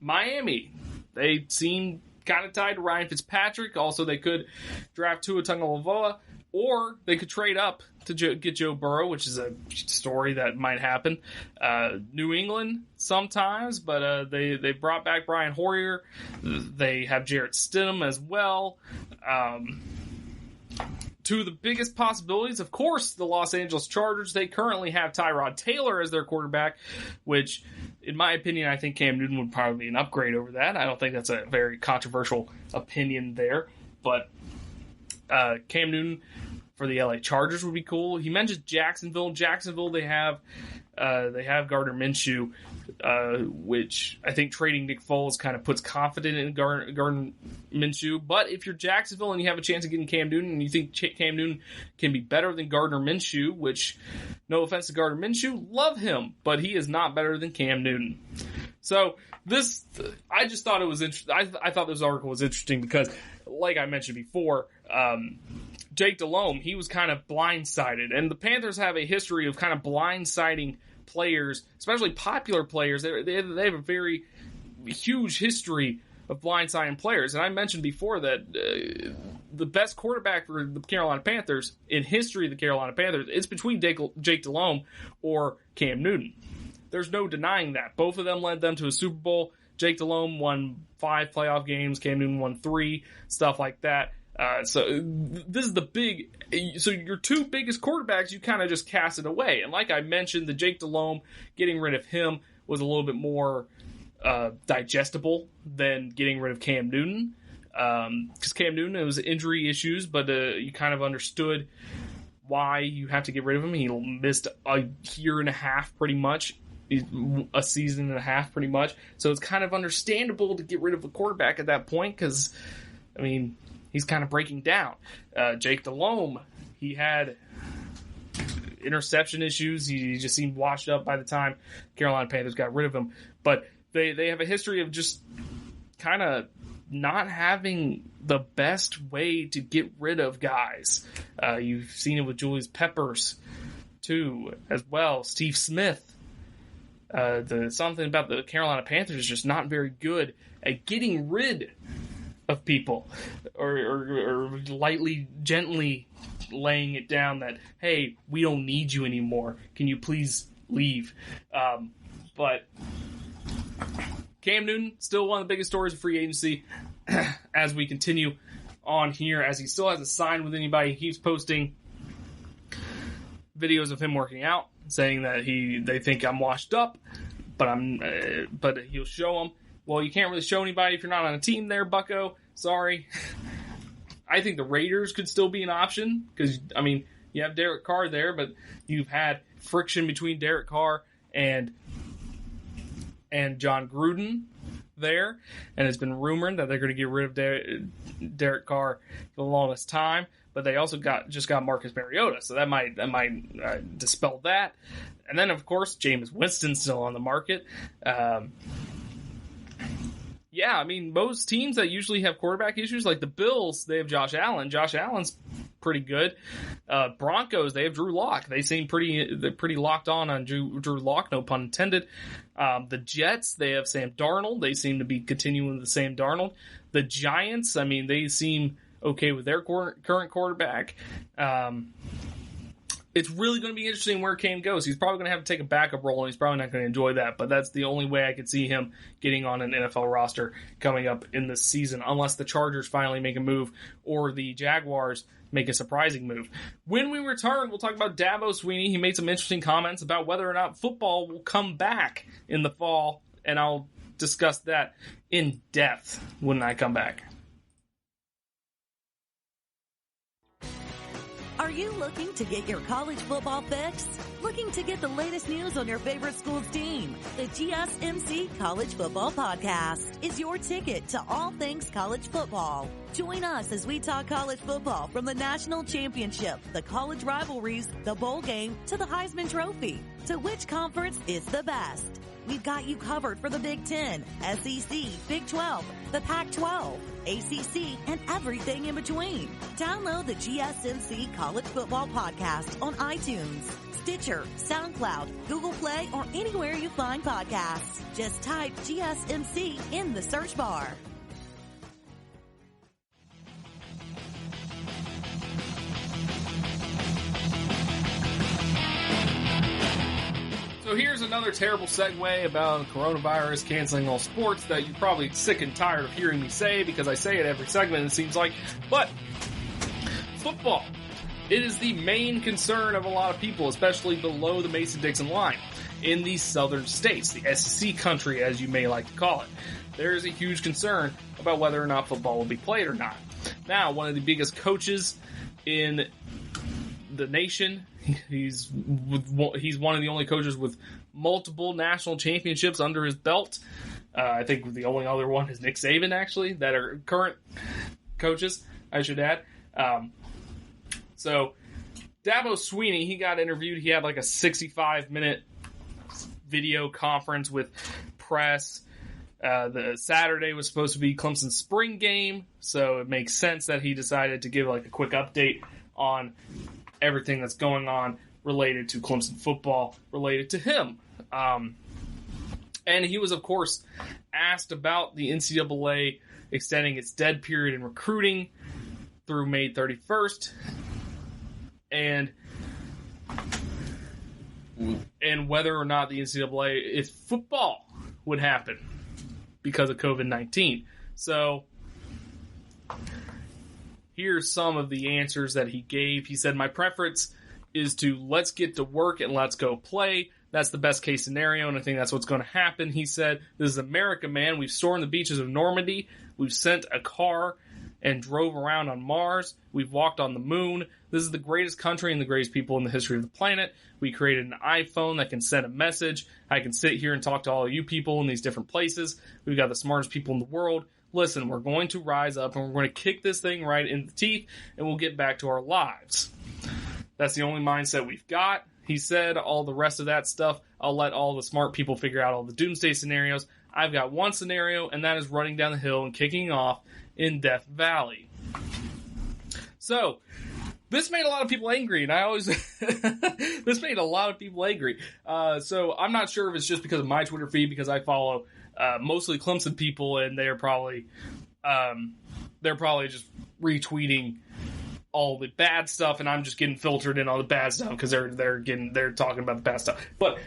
Miami, they seem kind of tied to Ryan Fitzpatrick. Also, they could draft Tua Tagovailoa, or they could trade up to get Joe Burrow, which is a story that might happen. New England sometimes, but they brought back Brian Hoyer. They have Jarrett Stidham as well. Two of the biggest possibilities, of course, the Los Angeles Chargers. They currently have Tyrod Taylor as their quarterback, which, in my opinion, I think Cam Newton would probably be an upgrade over that. I don't think that's a very controversial opinion there, but Cam Newton for the LA Chargers would be cool. He mentions Jacksonville. Jacksonville, they have Gardner Minshew, which I think trading Nick Foles kind of puts confidence in Gardner Minshew. But if you're Jacksonville and you have a chance of getting Cam Newton and you think Cam Newton can be better than Gardner Minshew, which, no offense to Gardner Minshew, love him, but he is not better than Cam Newton. So I just thought it was interesting. I thought this article was interesting because, like I mentioned before, Jake Delhomme, he was kind of blindsided. And the Panthers have a history of kind of blindsiding players, especially popular players. They have a very huge history of blindsiding players. And I mentioned before that the best quarterback for the Carolina Panthers in history of the Carolina Panthers, it's between Jake Delhomme or Cam Newton. There's no denying that. Both of them led them to a Super Bowl. Jake Delhomme won 5 playoff games. Cam Newton won 3, stuff like that. So this is the big. So your two biggest quarterbacks, you kind of just cast it away. And like I mentioned, the Jake Delhomme, getting rid of him was a little bit more digestible than getting rid of Cam Newton. Because Cam Newton, it was injury issues, but you kind of understood why you have to get rid of him. He missed a year and a half, pretty much. A season and a half, pretty much. So it's kind of understandable to get rid of a quarterback at that point because, I mean, he's kind of breaking down. Jake Delhomme, he had interception issues. He just seemed washed up by the time Carolina Panthers got rid of him. But they have a history of just kind of not having the best way to get rid of guys. You've seen it with Julius Peppers, too, as well. Steve Smith. Something about the Carolina Panthers is just not very good at getting rid of people or lightly, gently laying it down that, hey, we don't need you anymore. Can you please leave? But Cam Newton, still one of the biggest stories of free agency as we continue on here, as he still hasn't signed with anybody. He keeps posting videos of him working out, saying that they think I'm washed up, but he'll show them. Well, you can't really show anybody if you're not on a team there, bucko. Sorry. I think the Raiders could still be an option because, I mean, you have Derek Carr there, but you've had friction between Derek Carr and John Gruden there, and it's been rumored that they're going to get rid of Derek Carr for the longest time. But they also just got Marcus Mariota, so that might dispel that. And then, of course, Jameis Winston's still on the market. Yeah, I mean, most teams that usually have quarterback issues, like the Bills, they have Josh Allen. Josh Allen's pretty good. Broncos, they have Drew Lock. They seem pretty locked on Drew Lock, no pun intended. The Jets, they have Sam Darnold. They seem to be continuing with the Sam Darnold. The Giants, I mean, they seem okay with their current quarterback. it's really going to be interesting where Cam goes. He's probably going to have to take a backup role, and he's probably not going to enjoy that. But that's the only way I could see him getting on an NFL roster coming up in this season, unless the Chargers finally make a move or the Jaguars make a surprising move. When we return, we'll talk about Dabo Swinney. He made some interesting comments about whether or not football will come back in the fall, and I'll discuss that in depth when I come back. Are you looking to get your college football fix? Looking to get the latest news on your favorite school's team? The GSMC College Football Podcast is your ticket to all things college football. Join us as we talk college football from the national championship, the college rivalries, the bowl game, to the Heisman Trophy. To which conference is the best? We've got you covered for the Big Ten, SEC, Big 12, the Pac-12, ACC, and everything in between. Download the GSMC College Football Podcast on iTunes, Stitcher, SoundCloud, Google Play, or anywhere you find podcasts. Just type GSMC in the search bar. So here's another terrible segue about coronavirus canceling all sports that you're probably sick and tired of hearing me say, because I say it every segment, it seems like. But football, it is the main concern of a lot of people, especially below the Mason-Dixon line in the southern states, the SEC country, as you may like to call it. There is a huge concern about whether or not football will be played or not. Now, one of the biggest coaches in the nation, he's one of the only coaches with multiple national championships under his belt. I think the only other one is Nick Saban, actually, that are current coaches, I should add. So Dabo Swinney, he got interviewed. He had like a 65-minute video conference with press. The Saturday was supposed to be Clemson's spring game, so it makes sense that he decided to give like a quick update on everything that's going on related to Clemson football, related to him. And he was, of course, asked about the NCAA extending its dead period in recruiting through May 31st, and whether or not the NCAA, if football would happen because of COVID-19. So here's some of the answers that he gave. He said, my preference is to let's get to work and let's go play. That's the best case scenario, and I think that's what's going to happen. He said, this is America, man. We've stormed the beaches of Normandy. We've sent a car and drove around on Mars. We've walked on the moon. This is the greatest country and the greatest people in the history of the planet. We created an iPhone that can send a message. I can sit here and talk to all of you people in these different places. We've got the smartest people in the world. Listen, we're going to rise up and we're going to kick this thing right in the teeth, and we'll get back to our lives. That's the only mindset we've got. He said all the rest of that stuff, I'll let all the smart people figure out all the doomsday scenarios. I've got one scenario, and that is running down the hill and kicking off in Death Valley. So, this made a lot of people angry, and I always... this made a lot of people angry. So, I'm not sure if it's just because of my Twitter feed, because I follow mostly Clemson people, and they're probably just retweeting all the bad stuff, and I'm just getting filtered in all the bad stuff because they're talking about the bad stuff. But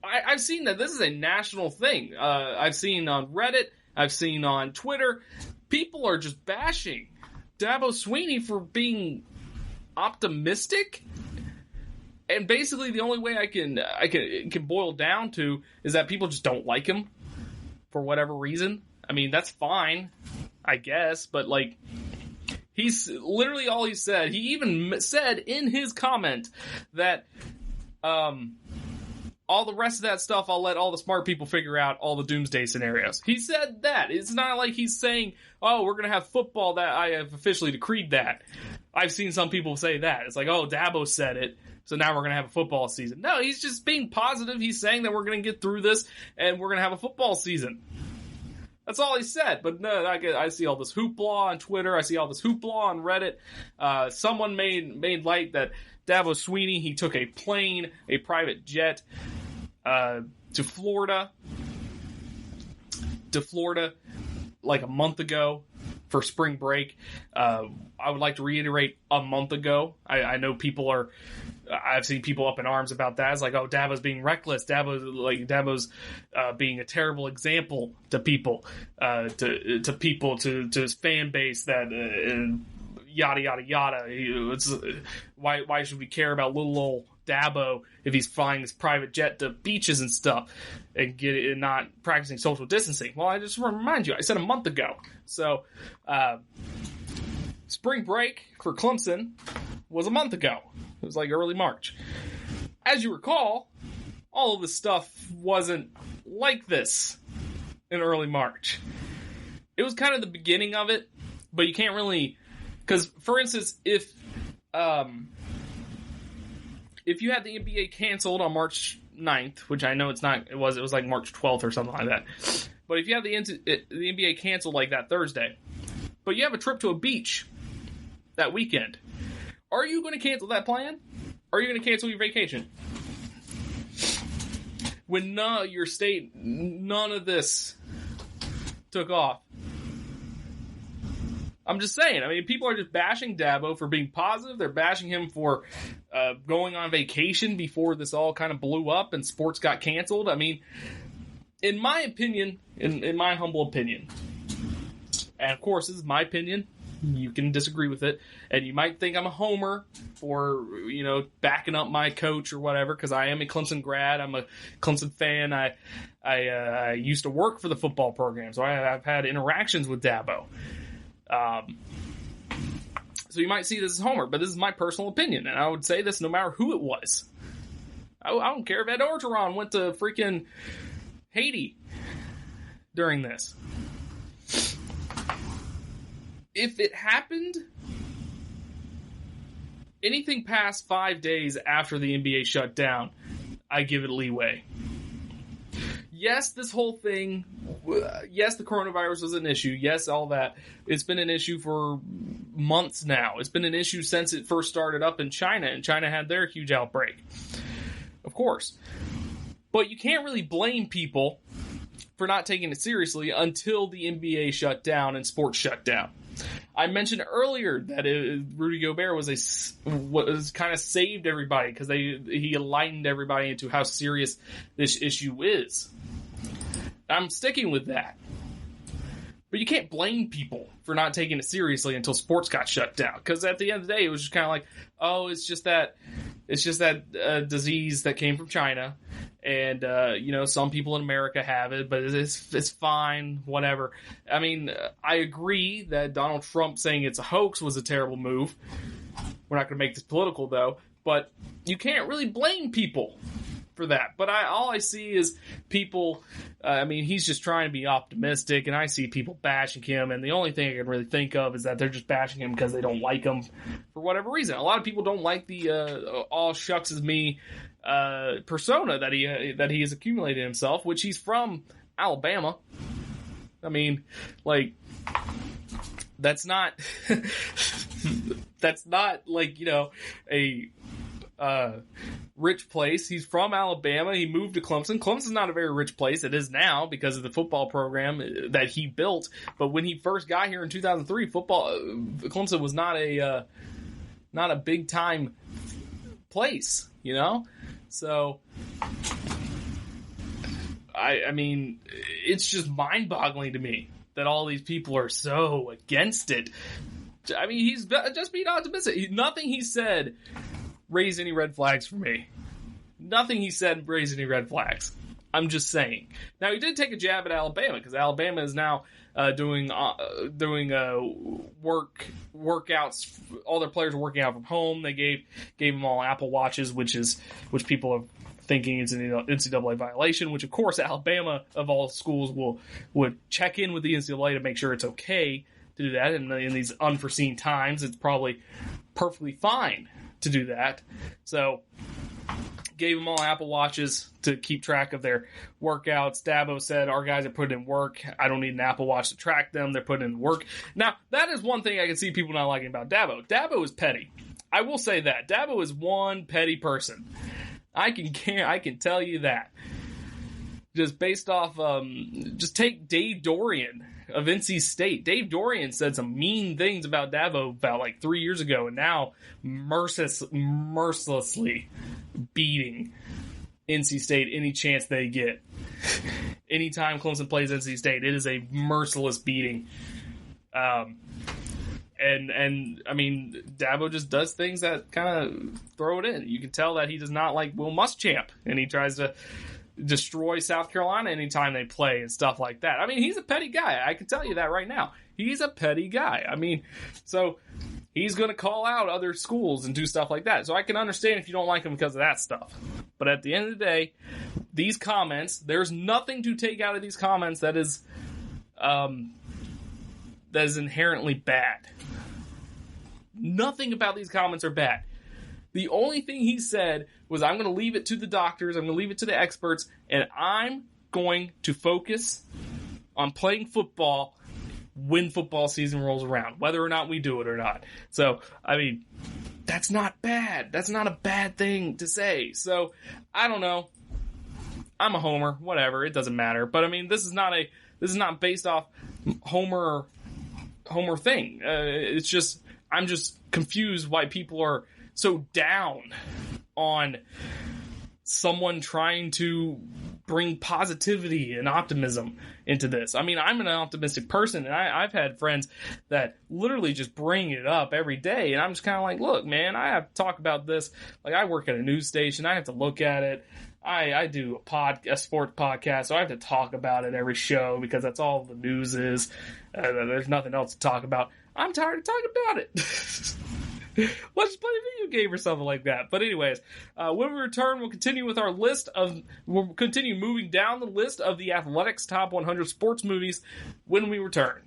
I've seen that this is a national thing. I've seen on Reddit, I've seen on Twitter, people are just bashing Dabo Swinney for being optimistic. And basically, the only way I can boil down to is that people just don't like him for whatever reason. I mean, that's fine, I guess, but like, he's literally all he said. He even said in his comment that all the rest of that stuff, I'll let all the smart people figure out all the doomsday scenarios. He said that. It's not like he's saying, oh, we're going to have football, that I have officially decreed that. I've seen some people say that. It's like, oh, Dabo said it, so now we're going to have a football season. No, he's just being positive. He's saying that we're going to get through this and we're going to have a football season. That's all he said. But no, I see all this hoopla on Twitter. I see all this hoopla on Reddit. Someone made light that Dabo Swinney, he took a plane, a private jet, to Florida like a month ago for spring break. I would like to reiterate a month ago. I know I've seen people up in arms about that. It's like, oh, Dabo's being reckless. Dabo's being a terrible example to people, to his fan base that yada yada yada. Why should we care about little old Dabo if he's flying his private jet to beaches and stuff and not practicing social distancing? Well, I just want to remind you, I said a month ago. So, spring break for Clemson was a month ago. It was like early March. As you recall, all of this stuff wasn't like this in early March. It was kind of the beginning of it, but you can't really, because, for instance, if you had the NBA canceled on March 9th, which I know it was like March 12th or something like that. But if you have the NBA canceled like that Thursday, but you have a trip to a beach that weekend, are you going to cancel that plan? Are you going to cancel your vacation? When your state, none of this took off. I'm just saying. I mean, people are just bashing Dabo for being positive. They're bashing him for going on vacation before this all kind of blew up and sports got canceled. I mean, in my opinion, in my humble opinion, and of course, this is my opinion. You can disagree with it, and you might think I'm a homer for, backing up my coach or whatever, because I am a Clemson grad. I'm a Clemson fan. I used to work for the football program, so I've had interactions with Dabo. So you might see this as homer, but this is my personal opinion, and I would say this no matter who it was. I don't care if Ed Orgeron went to freaking Haiti during this. If it happened, anything past 5 days after the NBA shut down, I give it leeway. Yes, this whole thing, yes, the coronavirus was an issue. Yes, all that. It's been an issue for months now. It's been an issue since it first started up in China, and China had their huge outbreak. Of course. But you can't really blame people for not taking it seriously until the NBA shut down and sports shut down. I mentioned earlier that Rudy Gobert was kind of saved everybody because he enlightened everybody into how serious this issue is. I'm sticking with that. But you can't blame people for not taking it seriously until sports got shut down. Because at the end of the day, it was just kind of like, oh, it's just that disease that came from China. And, some people in America have it, but it's fine, whatever. I mean, I agree that Donald Trump saying it's a hoax was a terrible move. We're not going to make this political, though. But you can't really blame people for that. But all I see is people, he's just trying to be optimistic, and I see people bashing him, and the only thing I can really think of is that they're just bashing him because they don't like him for whatever reason. A lot of people don't like the all shucks is me persona that he has accumulated himself, which he's from Alabama. I mean, like, that's not like, a rich place. He's from Alabama. He moved to Clemson. Clemson's not a very rich place. It is now because of the football program that he built. But when he first got here in 2003, Clemson was not a big time place, So, I mean, it's just mind-boggling to me that all these people are so against it. I mean, he's just being optimistic. Nothing he said raised any red flags for me. Nothing he said raised any red flags. I'm just saying. Now, he did take a jab at Alabama, because Alabama is now doing workouts. All their players are working out from home. They gave them all Apple Watches, which people are thinking is an NCAA violation. Which, of course, Alabama of all schools would check in with the NCAA to make sure it's okay to do that. And in these unforeseen times, it's probably perfectly fine to do that. So, gave them all Apple Watches to keep track of their workouts. Dabo said, our guys are putting in work. I don't need an Apple Watch to track them. They're putting in work. Now, that is one thing I can see people not liking about Dabo. Dabo is petty. I will say that. Dabo is one petty person. I can tell you that. just based off, just take Dave Dorian of NC State. Dave Dorian said some mean things about Dabo about like 3 years ago, and now mercilessly beating NC State any chance they get. Anytime Clemson plays NC State, it is a merciless beating. And I mean, Dabo just does things that kind of throw it in. You can tell that he does not like Will Muschamp, and he tries to destroy South Carolina anytime they play and stuff like that. I mean, he's a petty guy. I can tell you that right now. He's a petty guy. I mean, so he's going to call out other schools and do stuff like that. So I can understand if you don't like him because of that stuff. But at the end of the day, these comments, there's nothing to take out of these comments that is inherently bad. Nothing about these comments are bad. The only thing he said was, I'm going to leave it to the doctors, I'm going to leave it to the experts, and I'm going to focus on playing football when football season rolls around, whether or not we do it or not. So, I mean, that's not bad. That's not a bad thing to say. So, I don't know. I'm a homer, whatever, it doesn't matter. But I mean, this is not based off homer thing. It's just, I'm just confused why people are so down on someone trying to bring positivity and optimism into this. I mean, I'm an optimistic person, and I've had friends that literally just bring it up every day, and I'm just kind of like, look, man, I have to talk about this. Like, I work at a news station. I have to look at it. I do a sports podcast, so I have to talk about it every show because that's all the news is. There's nothing else to talk about. I'm tired of talking about it. Let's just play a video game or something like that. But anyways, when we return, we'll continue moving down the list of the Athletics Top 100 Sports Movies when we return.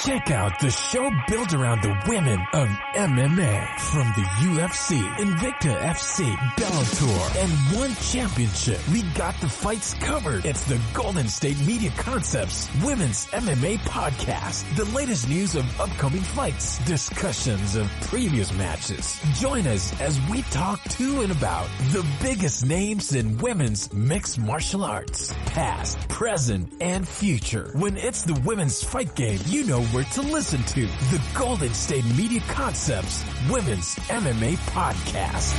Check out the show built around the women of MMA. From the UFC, Invicta FC, Bellator, and One Championship. We got the fights covered. It's the Golden State Media Concepts Women's MMA Podcast. The latest news of upcoming fights, discussions of previous matches. Join us as we talk to and about the biggest names in women's mixed martial arts. Past, present, and future. When it's the women's fight game, you know where to listen to. The Golden State Media Concepts Women's MMA Podcast.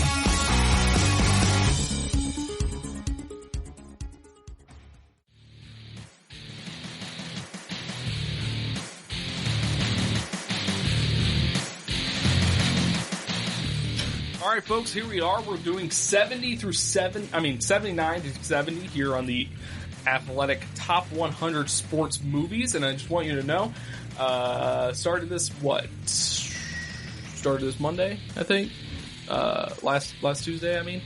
All right, folks, here we are. We're doing 79 through 70 here on the Athletic Top 100 Sports Movies, and I just want you to know, started this Monday, I think, last Tuesday, I mean,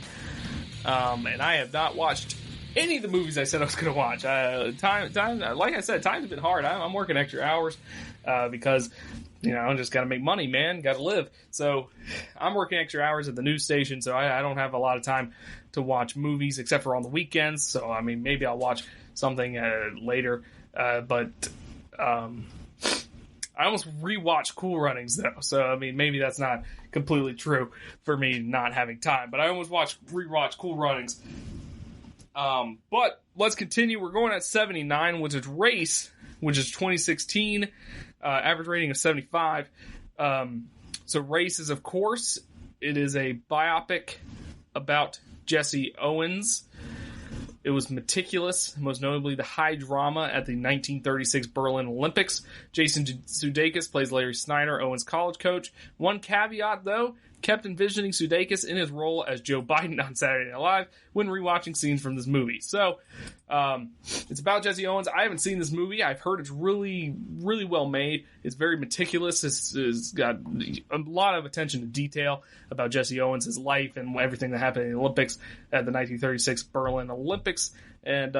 and I have not watched any of the movies I said I was going to watch. Time, like I said, time's been hard. I'm working extra hours, because, you know, I just got to make money, man. Got to live. So I'm working extra hours at the news station, so I don't have a lot of time to watch movies except for on the weekends. So, I mean, maybe I'll watch something later. But I almost rewatched Cool Runnings, though. So, I mean, maybe that's not completely true for me not having time. But I almost rewatched Cool Runnings. But let's continue. We're going at 79, which is Race, which is 2016. Average rating of 75. So Race is, of course, it is a biopic about Jesse Owens. It was meticulous, most notably the high drama at the 1936 Berlin Olympics. Jason Sudeikis plays Larry Snyder, Owens' college coach. One caveat, though, kept envisioning Sudeikis in his role as Joe Biden on Saturday Night Live when rewatching scenes from this movie. So, it's about Jesse Owens. I haven't seen this movie. I've heard it's really, really well made. It's very meticulous. It's got a lot of attention to detail about Jesse Owens, his life, and everything that happened in the Olympics at the 1936 Berlin Olympics. And,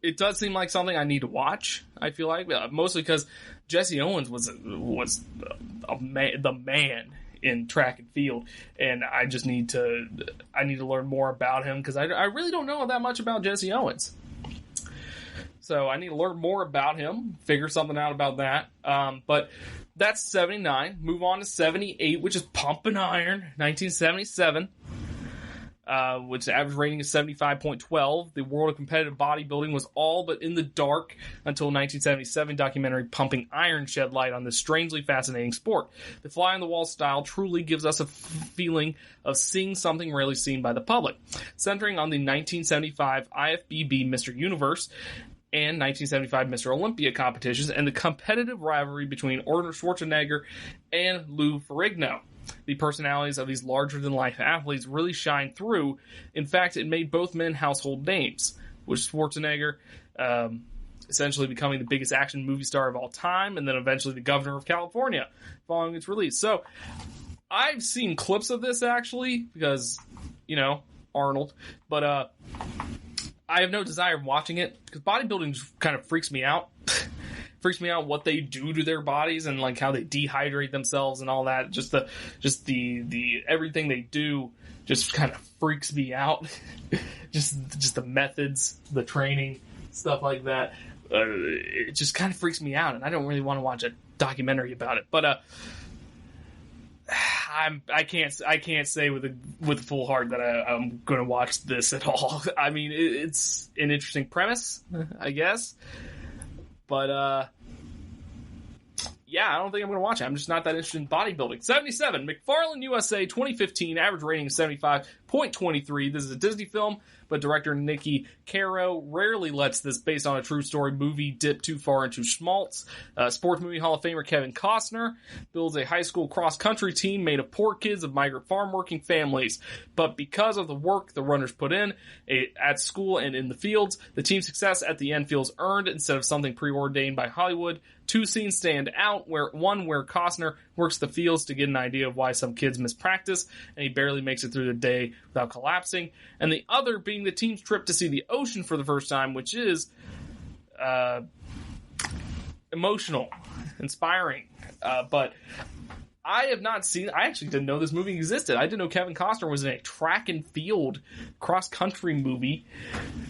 it does seem like something I need to watch, I feel like, mostly because Jesse Owens was the man in track and field, and I need to learn more about him because I really don't know that much about Jesse Owens. So I need to learn more about him, figure something out about that. But that's 79. Move on to 78, which is Pumpin' Iron, 1977. which the average rating is 75.12. The world of competitive bodybuilding was all but in the dark until 1977 documentary Pumping Iron shed light on this strangely fascinating sport. The fly-on-the-wall style truly gives us a feeling of seeing something rarely seen by the public. Centering on the 1975 IFBB Mr. Universe and 1975 Mr. Olympia competitions and the competitive rivalry between Arnold Schwarzenegger and Lou Ferrigno. The personalities of these larger-than-life athletes really shine through. In fact, it made both men household names, with Schwarzenegger essentially becoming the biggest action movie star of all time, and then eventually the governor of California following its release. So, I've seen clips of this, actually, because, Arnold. But, I have no desire of watching it, because bodybuilding kind of freaks me out. Freaks me out what they do to their bodies and like how they dehydrate themselves and all that. Just the everything they do just kind of freaks me out. just the methods, the training, stuff like that. It just kind of freaks me out, and I don't really want to watch a documentary about it. But I can't say with a full heart that I'm going to watch this at all. I mean, it's an interesting premise, I guess. But, yeah, I don't think I'm going to watch it. I'm just not that interested in bodybuilding. 77, McFarlane USA 2015, average rating is 75.23. This is a Disney film, but director Nikki Caro rarely lets this based on a true story movie dip too far into schmaltz. Sports movie Hall of Famer Kevin Costner builds a high school cross-country team made of poor kids of migrant farm-working families. But because of the work the runners put in at school and in the fields, the team's success at the end feels earned instead of something preordained by Hollywood. Two scenes stand out, where Costner works the fields to get an idea of why some kids miss practice, and he barely makes it through the day without collapsing, and the other being the team's trip to see the ocean for the first time, which is emotional, inspiring, but I have not seen. I actually didn't know this movie existed. I didn't know Kevin Costner was in a track and field cross-country movie.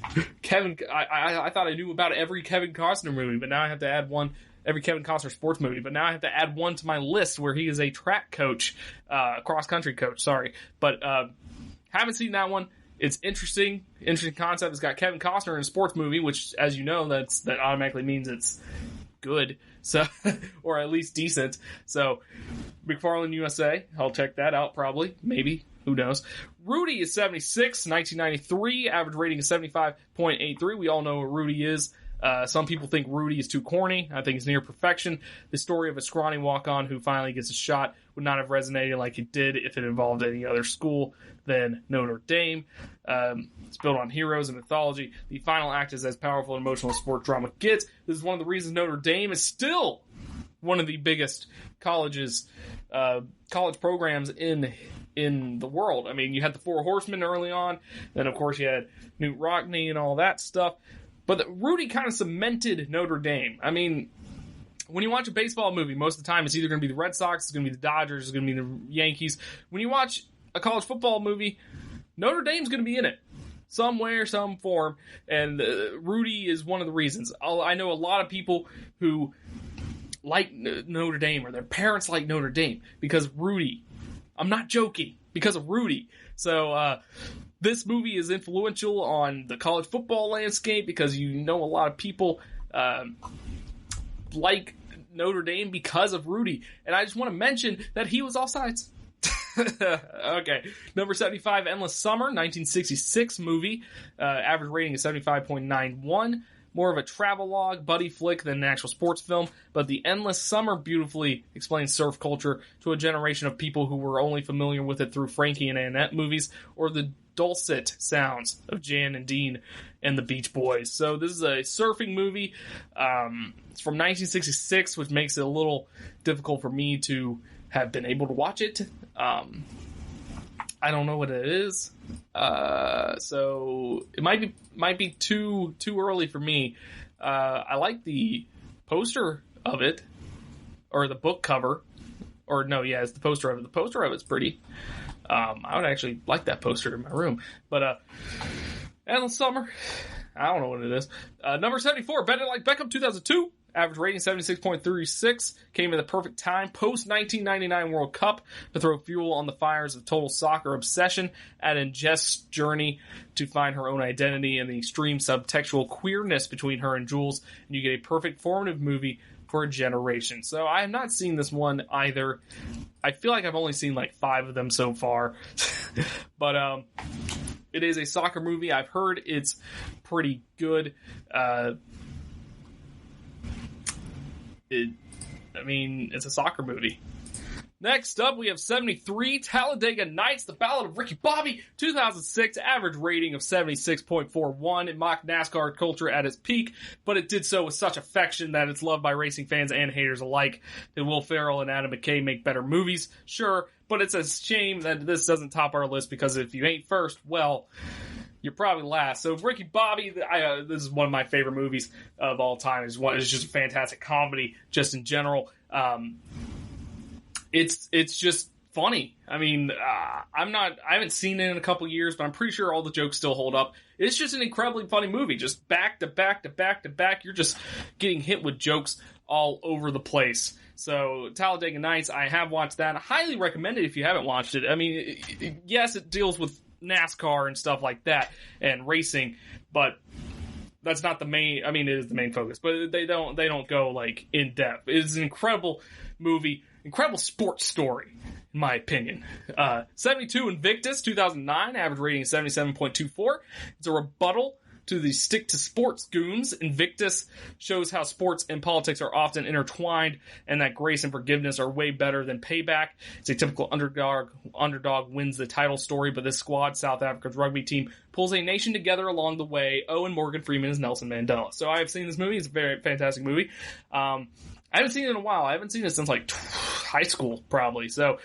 I thought I knew about every Kevin Costner movie, but now I have to add one. Every Kevin Costner sports movie, but now I have to add one to my list where he is a track coach, cross-country coach, sorry. But haven't seen that one. It's interesting concept. It's got Kevin Costner in a sports movie, which, as you know, that automatically means it's good, so or at least decent. So, McFarlane USA, I'll check that out probably, maybe, who knows. Rudy is 76, 1993, average rating is 75.83. We all know what Rudy is. Some people think Rudy is too corny. I think it's near perfection. The story of a scrawny walk-on who finally gets a shot would not have resonated like it did if it involved any other school than Notre Dame. It's built on heroes and mythology. The final act is as powerful and emotional as sport drama gets. This is one of the reasons Notre Dame is still one of the biggest college programs in the world. I mean, you had the Four Horsemen early on, then of course you had Knute Rockne and all that stuff. But Rudy kind of cemented Notre Dame. I mean, when you watch a baseball movie, most of the time it's either going to be the Red Sox, it's going to be the Dodgers, it's going to be the Yankees. When you watch a college football movie, Notre Dame's going to be in it. Some way or some form. And Rudy is one of the reasons. I know a lot of people who like Notre Dame, or their parents like Notre Dame, because Rudy. I'm not joking. Because of Rudy. So, this movie is influential on the college football landscape because you know a lot of people like Notre Dame because of Rudy. And I just want to mention that he was offsides. Okay. Number 75, Endless Summer, 1966 movie. Average rating is 75.91. More of a travelogue, buddy flick than an actual sports film, but The Endless Summer beautifully explains surf culture to a generation of people who were only familiar with it through Frankie and Annette movies or the dulcet sounds of Jan and Dean and the Beach Boys. So this is a surfing movie. It's from 1966, which makes it a little difficult for me to have been able to watch it. I don't know what it is. So it might be too early for me. I like the poster of it, or the book cover, or no, yeah, it's the poster of it. The poster of it's pretty. I would actually like that poster in my room. But Endless Summer, I don't know what it is. Number 74, Better Like Beckham, 2002. average rating 76.36, came at the perfect time post-1999 World Cup to throw fuel on the fires of total soccer obsession, adding Jess' journey to find her own identity and the extreme subtextual queerness between her and Jules, and you get a perfect formative movie for a generation. So I have not seen this one either. I feel like I've only seen like 5 of them so far. But it is a soccer movie. I've heard it's pretty good. It's a soccer movie. Next up, we have 73, Talladega Nights, The Ballad of Ricky Bobby, 2006, average rating of 76.41. It mocked NASCAR culture at its peak, but it did so with such affection that it's loved by racing fans and haters alike. Did Will Ferrell and Adam McKay make better movies? Sure, but it's a shame that this doesn't top our list, because if you ain't first, well, you're probably last. So Ricky Bobby, this is one of my favorite movies of all time. It's just a fantastic comedy, just in general. It's just funny. I mean, I haven't seen it in a couple years, but I'm pretty sure all the jokes still hold up. It's just an incredibly funny movie, just back to back to back to back. You're just getting hit with jokes all over the place. So Talladega Nights, I have watched that. I highly recommend it if you haven't watched it. I mean, yes, it deals with NASCAR and stuff like that and racing, but that's not the main. I mean, it is the main focus, but they don't go like in depth. It's an incredible movie. Incredible sports story, in my opinion. 72 Invictus, 2009, average rating 77.24. It's a rebuttal to the stick to sports goons. Invictus shows how sports and politics are often intertwined, and that grace and forgiveness are way better than payback. It's a typical underdog wins the title story, but this squad, South Africa's rugby team, pulls a nation together along the way. And Morgan Freeman is Nelson Mandela. So I have seen this movie. It's a very fantastic movie. I haven't seen it in a while. I haven't seen it since like high school, probably. So,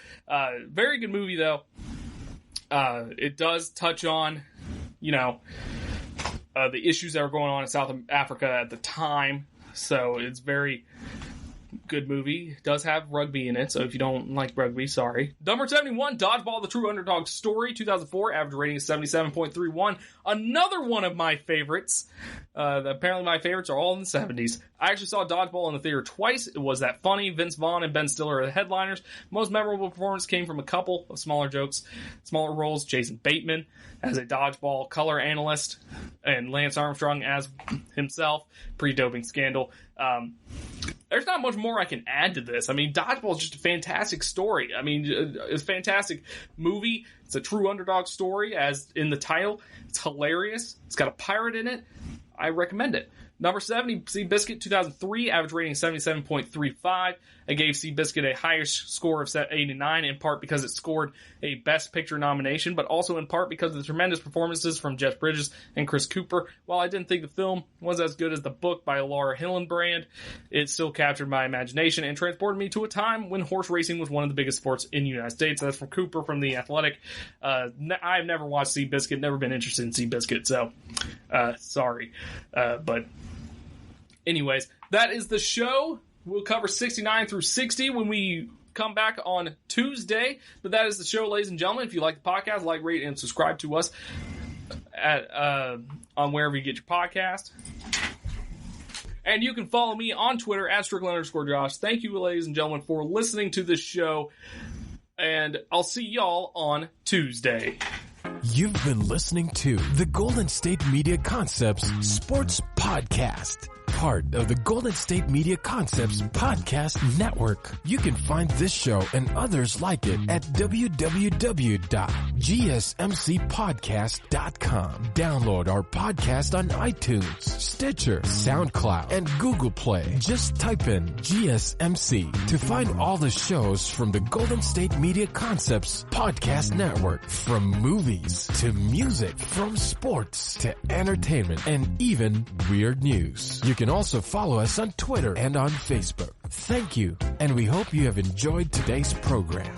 very good movie, though. It does touch on, the issues that were going on in South Africa at the time. So it's very good movie. It does have rugby in it, so if you don't like rugby, sorry. Number 71, Dodgeball, The True Underdog Story, 2004, average rating is 77.31. Another one of my favorites. Apparently my favorites are all in the 70s. I actually saw Dodgeball in the theater twice. It was that funny. Vince Vaughn and Ben Stiller are the headliners. Most memorable performance came from a couple of smaller roles. Jason Bateman as a dodgeball color analyst, and Lance Armstrong as himself, pre-doping scandal. There's not much more I can add to this. I mean, Dodgeball is just a fantastic story. I mean, it's a fantastic movie. It's a true underdog story, as in the title. It's hilarious. It's got a pirate in it. I recommend it. Number 70, Seabiscuit, 2003, average rating 77.35. I gave Seabiscuit a highest score of 89, in part because it scored a Best Picture nomination, but also in part because of the tremendous performances from Jeff Bridges and Chris Cooper. While I didn't think the film was as good as the book by Laura Hillenbrand, it still captured my imagination and transported me to a time when horse racing was one of the biggest sports in the United States. That's from Cooper from The Athletic. I've never watched Seabiscuit, never been interested in Seabiscuit, so sorry. But anyways, that is the show. We'll cover 69 through 60 when we come back on Tuesday. But that is the show, ladies and gentlemen. If you like the podcast, like, rate, and subscribe to us on wherever you get your podcast. And you can follow me on Twitter at Strickland_Josh. Thank you, ladies and gentlemen, for listening to this show. And I'll see y'all on Tuesday. You've been listening to the Golden State Media Concepts Sports Podcast, part of the Golden State Media Concepts Podcast Network. You can find this show and others like it at www.gsmcpodcast.com. Download our podcast on iTunes, Stitcher, SoundCloud, and Google Play. Just type in GSMC to find all the shows from the Golden State Media Concepts Podcast Network, from movies to music, from sports to entertainment, and even weird news. You can also follow us on Twitter and on Facebook. Thank you, and we hope you have enjoyed today's program.